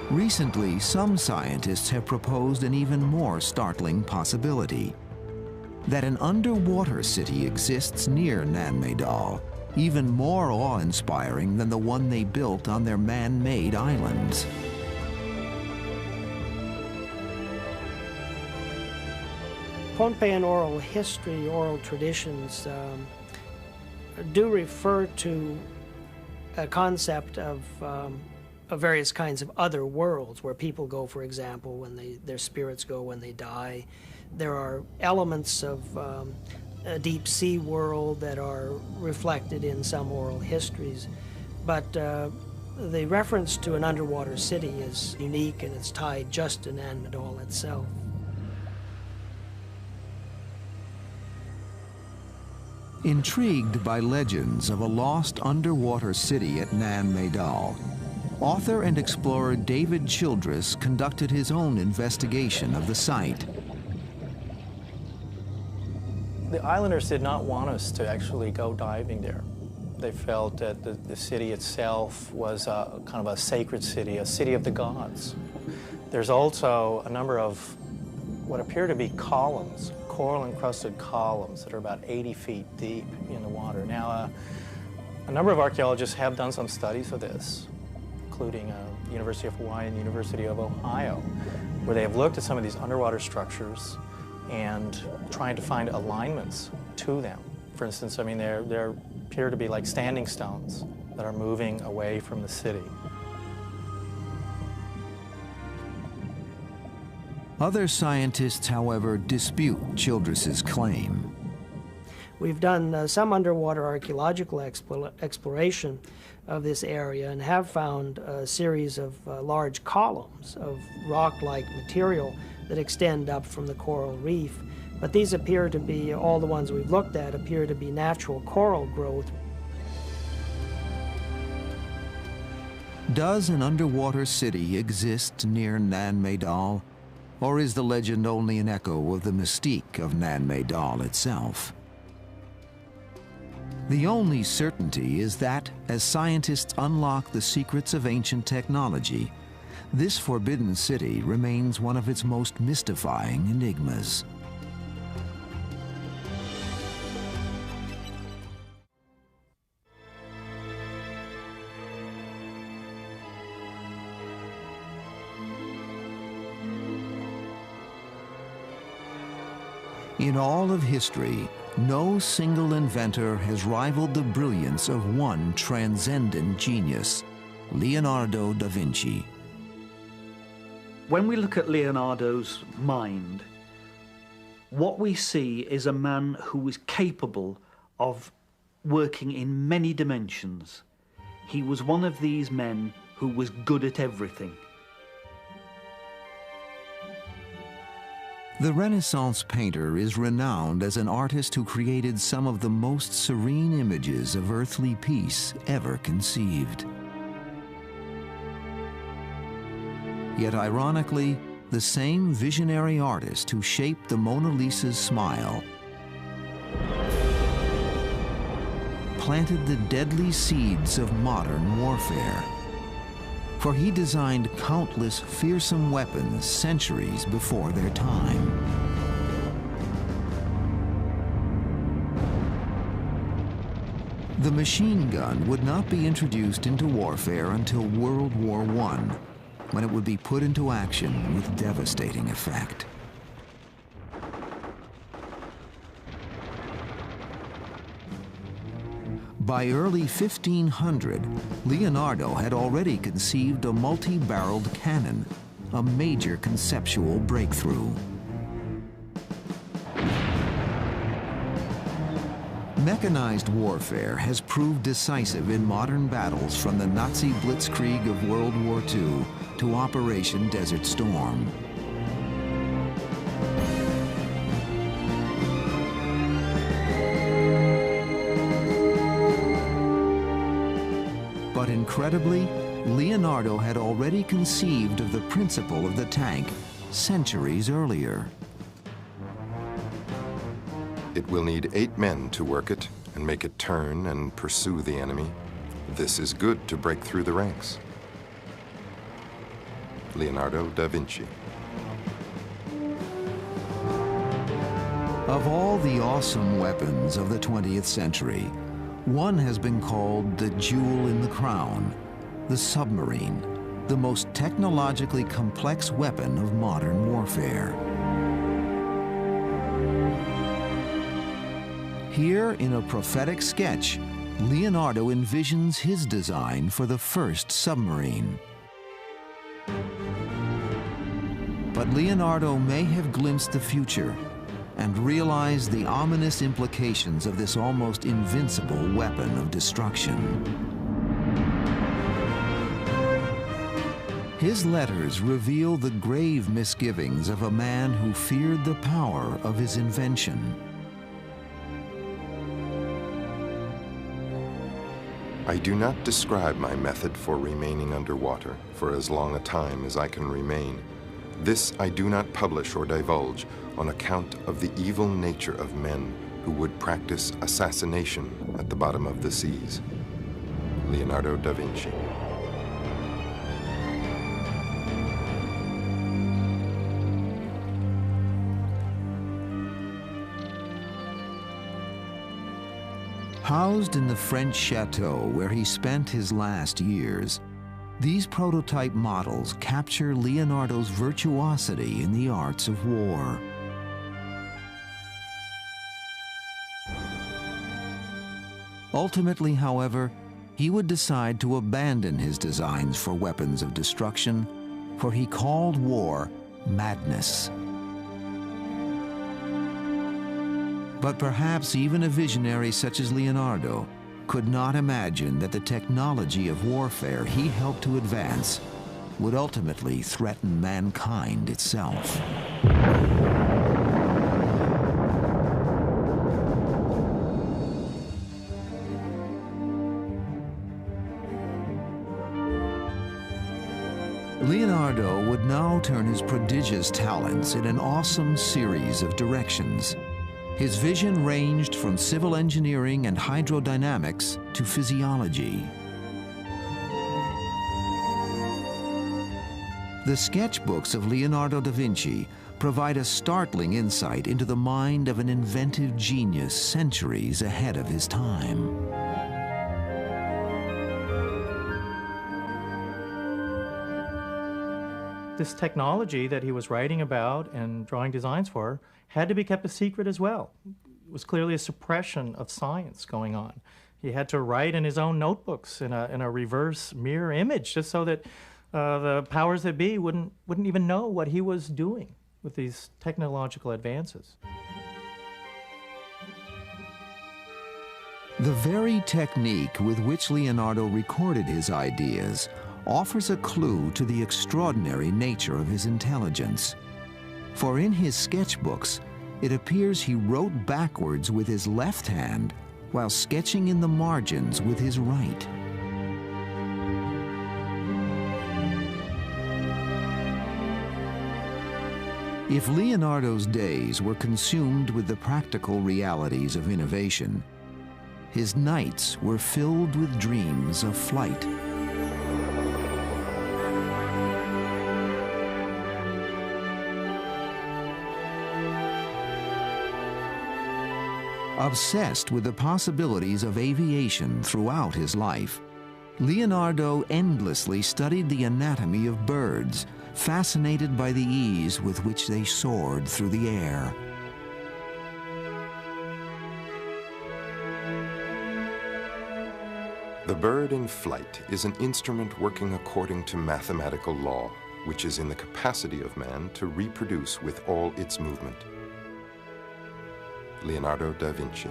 Recently, some scientists have proposed an even more startling possibility: that an underwater city exists near Nan Madol, even more awe-inspiring than the one they built on their man-made islands.
Pohnpeian oral history, oral traditions do refer to a concept of various kinds of other worlds where people go, for example, when their spirits go when they die. There are elements of a deep sea world that are reflected in some oral histories, but the reference to an underwater city is unique, and it's tied just to Nan Madol itself.
Intrigued by legends of a lost underwater city at Nan Madol, author and explorer David Childress conducted his own investigation of the site.
The islanders did not want us to actually go diving there. They felt that the city itself was kind of a sacred city, a city of the gods. There's also a number of what appear to be columns, coral-encrusted columns that are about 80 feet deep in the water. Now, a number of archaeologists have done some studies of this, including University of Hawaii and University of Ohio, where they have looked at some of these underwater structures and trying to find alignments to them. For instance, I mean, there appear to be like standing stones that are moving away from the city.
Other scientists, however, dispute Childress's claim.
We've done some underwater archaeological exploration of this area and have found a series of large columns of rock-like material that extend up from the coral reef. But these appear to be, all the ones we've looked at, appear to be natural coral growth.
Does an underwater city exist near Nan Madol? Or is the legend only an echo of the mystique of Nan Madol itself? The only certainty is that, as scientists unlock the secrets of ancient technology, this forbidden city remains one of its most mystifying enigmas. In all of history, no single inventor has rivaled the brilliance of one transcendent genius, Leonardo da Vinci.
When we look at Leonardo's mind, what we see is a man who is capable of working in many dimensions. He was one of these men who was good at everything.
The Renaissance painter is renowned as an artist who created some of the most serene images of earthly peace ever conceived. Yet ironically, the same visionary artist who shaped the Mona Lisa's smile planted the deadly seeds of modern warfare. For he designed countless fearsome weapons centuries before their time. The machine gun would not be introduced into warfare until World War I, when it would be put into action with devastating effect. By early 1500, Leonardo had already conceived a multi-barreled cannon, a major conceptual breakthrough. Mechanized warfare has proved decisive in modern battles, from the Nazi blitzkrieg of World War II to Operation Desert Storm. But incredibly, Leonardo had already conceived of the principle of the tank centuries earlier.
It will need 8 men to work it and make it turn and pursue the enemy. This is good to break through the ranks. Leonardo da Vinci.
Of all the awesome weapons of the 20th century, one has been called the jewel in the crown, the submarine, the most technologically complex weapon of modern warfare. Here, in a prophetic sketch, Leonardo envisions his design for the first submarine. But Leonardo may have glimpsed the future and realized the ominous implications of this almost invincible weapon of destruction. His letters reveal the grave misgivings of a man who feared the power of his invention.
I do not describe my method for remaining underwater for as long a time as I can remain. This I do not publish or divulge on account of the evil nature of men who would practice assassination at the bottom of the seas. Leonardo da Vinci.
Housed in the French chateau where he spent his last years, these prototype models capture Leonardo's virtuosity in the arts of war. Ultimately, however, he would decide to abandon his designs for weapons of destruction, for he called war madness. But perhaps even a visionary such as Leonardo could not imagine that the technology of warfare he helped to advance would ultimately threaten mankind itself. Leonardo would now turn his prodigious talents in an awesome series of directions. His vision ranged from civil engineering and hydrodynamics to physiology. The sketchbooks of Leonardo da Vinci provide a startling insight into the mind of an inventive genius centuries ahead of his time.
This technology that he was writing about and drawing designs for had to be kept a secret as well. It was clearly a suppression of science going on. He had to write in his own notebooks in a reverse mirror image just so that the powers that be wouldn't even know what he was doing with these technological advances.
The very technique with which Leonardo recorded his ideas offers a clue to the extraordinary nature of his intelligence. For in his sketchbooks, it appears he wrote backwards with his left hand while sketching in the margins with his right. If Leonardo's days were consumed with the practical realities of innovation, his nights were filled with dreams of flight. Obsessed with the possibilities of aviation throughout his life, Leonardo endlessly studied the anatomy of birds, fascinated by the ease with which they soared through the air.
The bird in flight is an instrument working according to mathematical law, which is in the capacity of man to reproduce with all its movement. Leonardo da Vinci.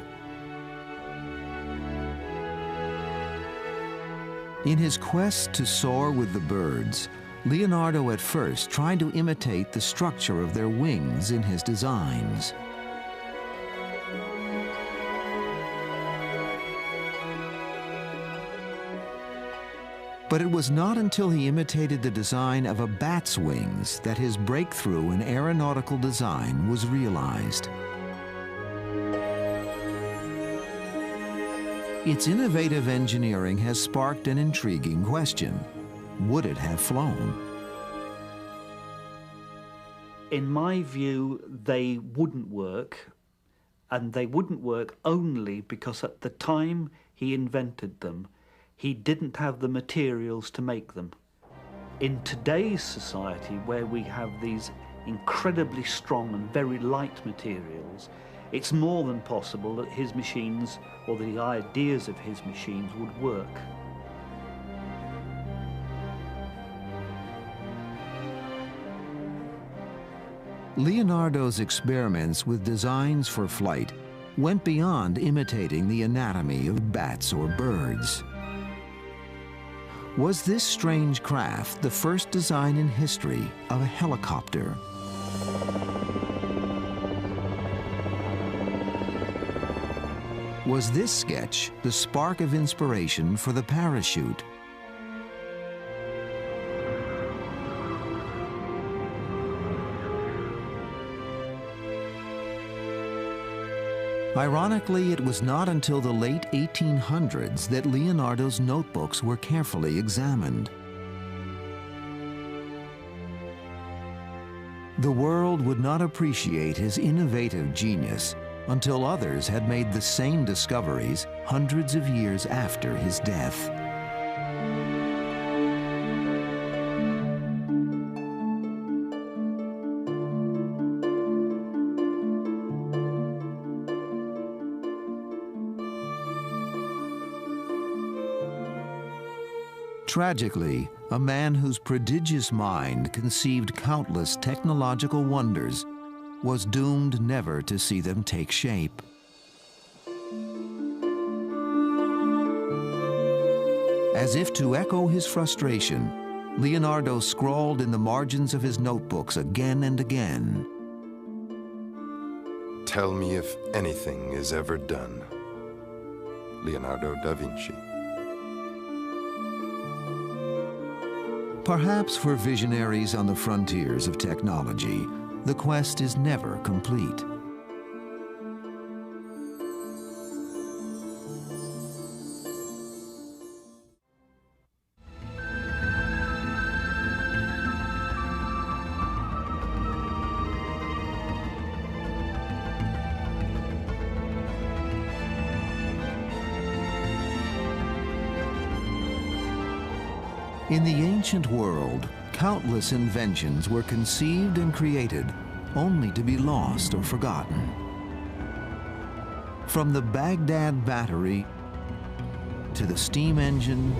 In his quest to soar with the birds, Leonardo at first tried to imitate the structure of their wings in his designs. But it was not until he imitated the design of a bat's wings that his breakthrough in aeronautical design was realized. Its innovative engineering has sparked an intriguing question. Would it have flown?
In my view, they wouldn't work, and they wouldn't work only because at the time he invented them, he didn't have the materials to make them. In today's society, where we have these incredibly strong and very light materials, it's more than possible that his machines, or the ideas of his machines, would work.
Leonardo's experiments with designs for flight went beyond imitating the anatomy of bats or birds. Was this strange craft the first design in history of a helicopter? Was this sketch the spark of inspiration for the parachute? Ironically, it was not until the late 1800s that Leonardo's notebooks were carefully examined. The world would not appreciate his innovative genius until others had made the same discoveries hundreds of years after his death. Tragically, a man whose prodigious mind conceived countless technological wonders was doomed never to see them take shape. As if to echo his frustration, Leonardo scrawled in the margins of his notebooks again and again,
"Tell me if anything is ever done. Leonardo da Vinci."
Perhaps for visionaries on the frontiers of technology, the quest is never complete. In the ancient world, countless inventions were conceived and created only to be lost or forgotten. From the Baghdad battery to the steam engine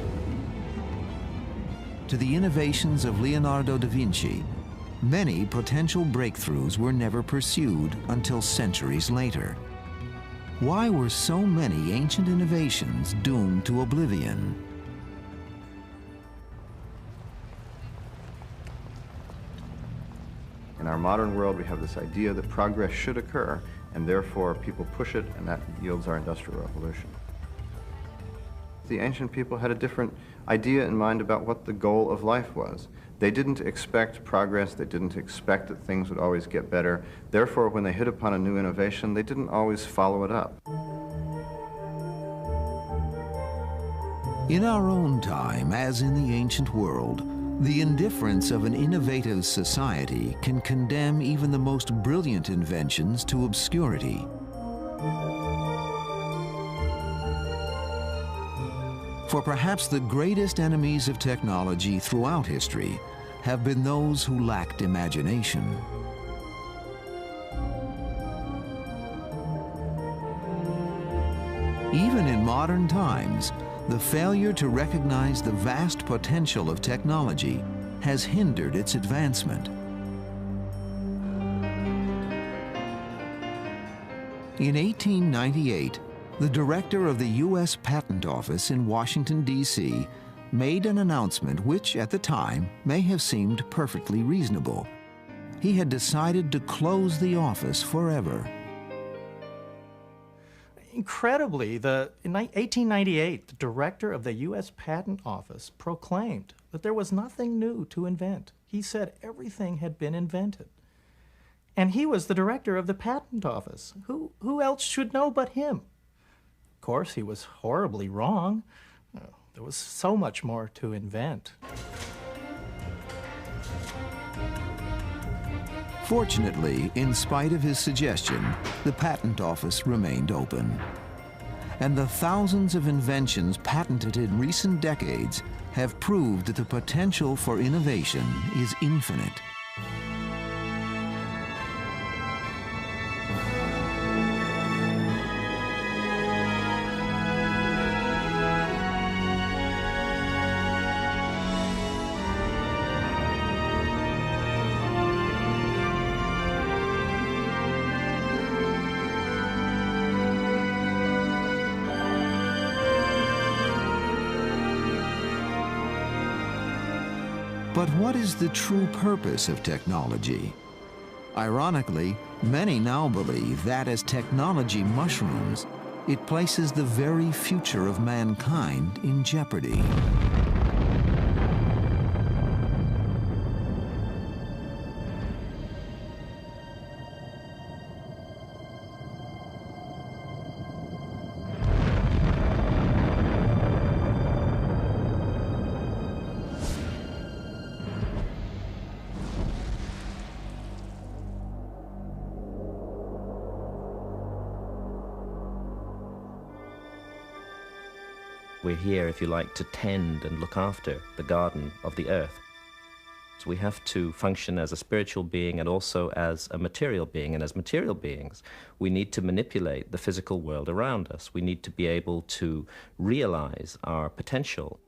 to the innovations of Leonardo da Vinci, many potential breakthroughs were never pursued until centuries later. Why were so many ancient innovations doomed to oblivion?
In our modern world, we have this idea that progress should occur, and therefore people push it, and that yields our Industrial Revolution. The ancient people had a different idea in mind about what the goal of life was. They didn't expect progress, they didn't expect that things would always get better. Therefore, when they hit upon a new innovation, they didn't always follow it up.
In our own time, as in the ancient world, the indifference of an innovative society can condemn even the most brilliant inventions to obscurity. For perhaps the greatest enemies of technology throughout history have been those who lacked imagination. Even in modern times, the failure to recognize the vast potential of technology has hindered its advancement. In 1898, the director of the U.S. Patent Office in Washington, D.C., made an announcement which, at the time, may have seemed perfectly reasonable. He had decided to close the office forever.
Incredibly, in 1898, the director of the U.S. Patent Office proclaimed that there was nothing new to invent. He said everything had been invented. And he was the director of the Patent Office. Who else should know but him? Of course, he was horribly wrong. There was so much more to invent.
Fortunately, in spite of his suggestion, the Patent Office remained open. And the thousands of inventions patented in recent decades have proved that the potential for innovation is infinite. But what is the true purpose of technology? Ironically, many now believe that as technology mushrooms, it places the very future of mankind in jeopardy.
We're here, if you like, to tend and look after the garden of the earth. So we have to function as a spiritual being and also as a material being. And as material beings, we need to manipulate the physical world around us. We need to be able to realize our potential.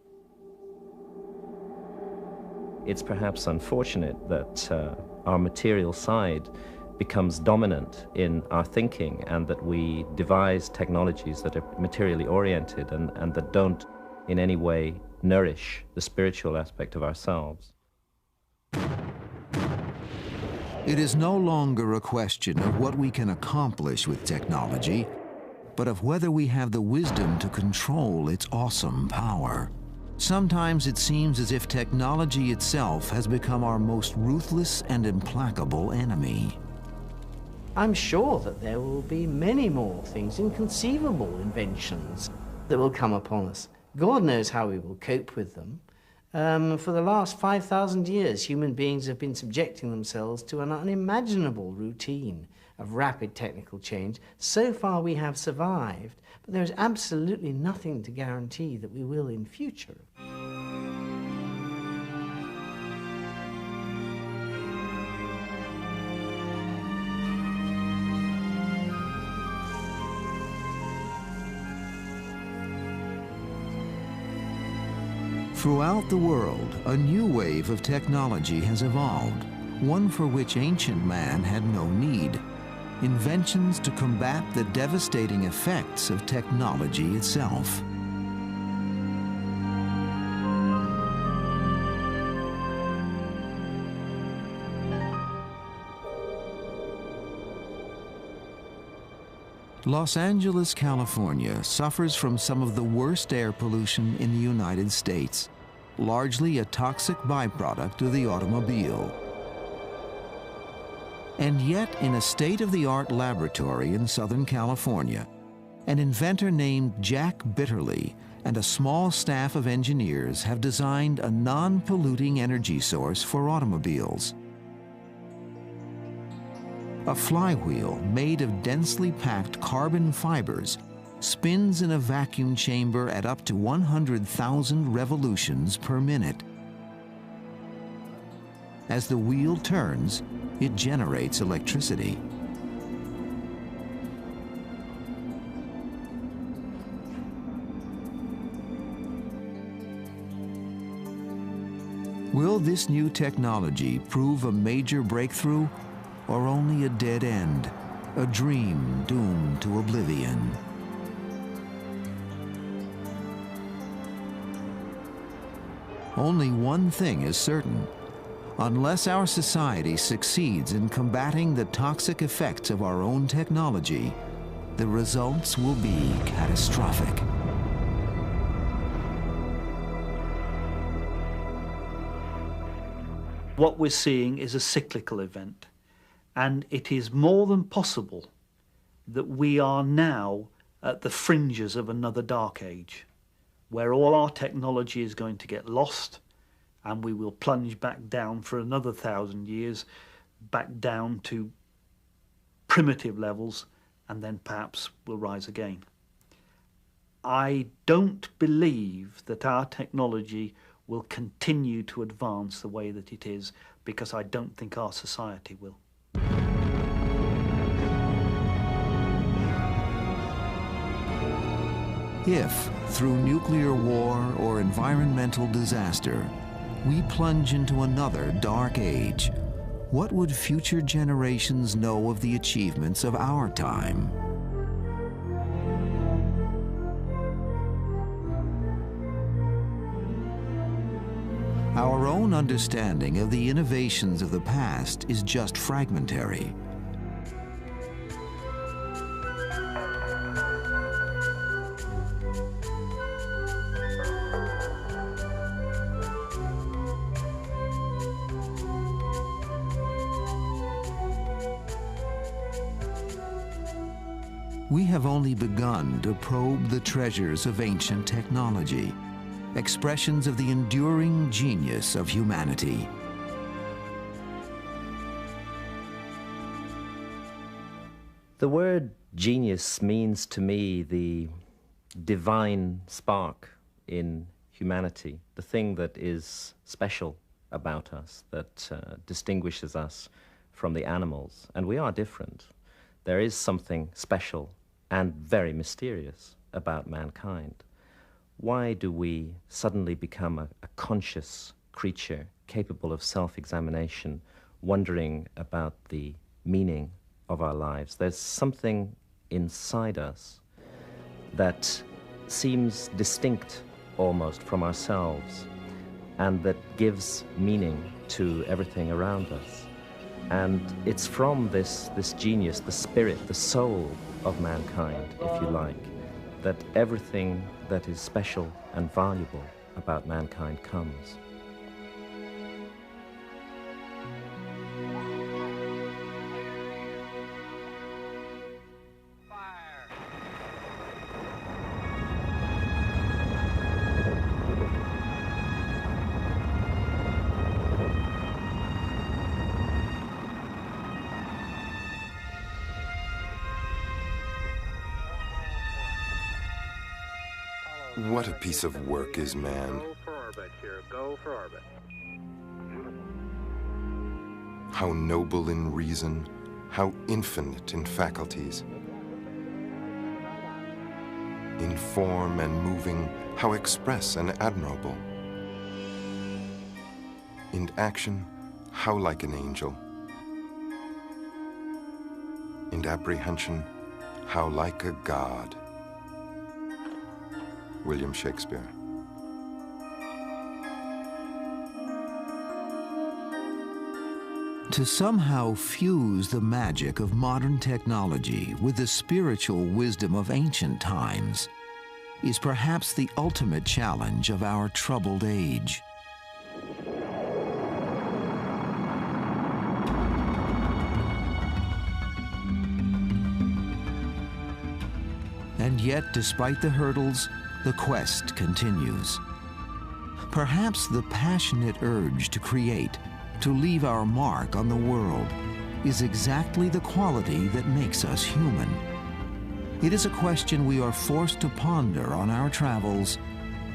It's perhaps unfortunate that our material side becomes dominant in our thinking, and that we devise technologies that are materially oriented and that don't in any way nourish the spiritual aspect of ourselves.
It is no longer a question of what we can accomplish with technology, but of whether we have the wisdom to control its awesome power. Sometimes it seems as if technology itself has become our most ruthless and implacable enemy.
I'm sure that there will be many more things, inconceivable inventions, that will come upon us. God knows how we will cope with them. For the last 5,000 years, human beings have been subjecting themselves to an unimaginable routine of rapid technical change. So far we have survived, but there is absolutely nothing to guarantee that we will in future.
Throughout the world, a new wave of technology has evolved, one for which ancient man had no need. Inventions to combat the devastating effects of technology itself. Los Angeles, California suffers from some of the worst air pollution in the United States, largely a toxic byproduct of the automobile. And yet, in a state-of-the-art laboratory in Southern California, an inventor named Jack Bitterly and a small staff of engineers have designed a non-polluting energy source for automobiles. A flywheel made of densely packed carbon fibers spins in a vacuum chamber at up to 100,000 revolutions per minute. As the wheel turns, it generates electricity. Will this new technology prove a major breakthrough, or only a dead end, a dream doomed to oblivion? Only one thing is certain. Unless our society succeeds in combating the toxic effects of our own technology, the results will be catastrophic.
What we're seeing is a cyclical event, and it is more than possible that we are now at the fringes of another dark age, where all our technology is going to get lost, and we will plunge back down for another 1,000 years, back down to primitive levels, and then perhaps we'll rise again. I don't believe that our technology will continue to advance the way that it is, because I don't think our society will.
If, through nuclear war or environmental disaster, we plunge into another dark age, what would future generations know of the achievements of our time? Our own understanding of the innovations of the past is just fragmentary. we have only begun to probe the treasures of ancient technology, expressions of the enduring genius of humanity.
The word genius means to me the divine spark in humanity, the thing that is special about us, that distinguishes us from the animals. And we are different. There is something special and very mysterious about mankind. Why do we suddenly become a conscious creature capable of self-examination, wondering about the meaning of our lives? There's something inside us that seems distinct almost from ourselves and that gives meaning to everything around us. And it's from this genius, the spirit, the soul of mankind, if you like, that everything that is special and valuable about mankind comes.
What a piece of work is man.
Go for orbit.
How noble in reason, how infinite in faculties. In form and moving, how express and admirable. In action, how like an angel. In apprehension, how like a god. William Shakespeare.
To somehow fuse the magic of modern technology with the spiritual wisdom of ancient times is perhaps the ultimate challenge of our troubled age. And yet, despite the hurdles, the quest continues. Perhaps the passionate urge to create, to leave our mark on the world, is exactly the quality that makes us human. It is a question we are forced to ponder on our travels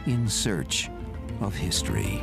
in search of history.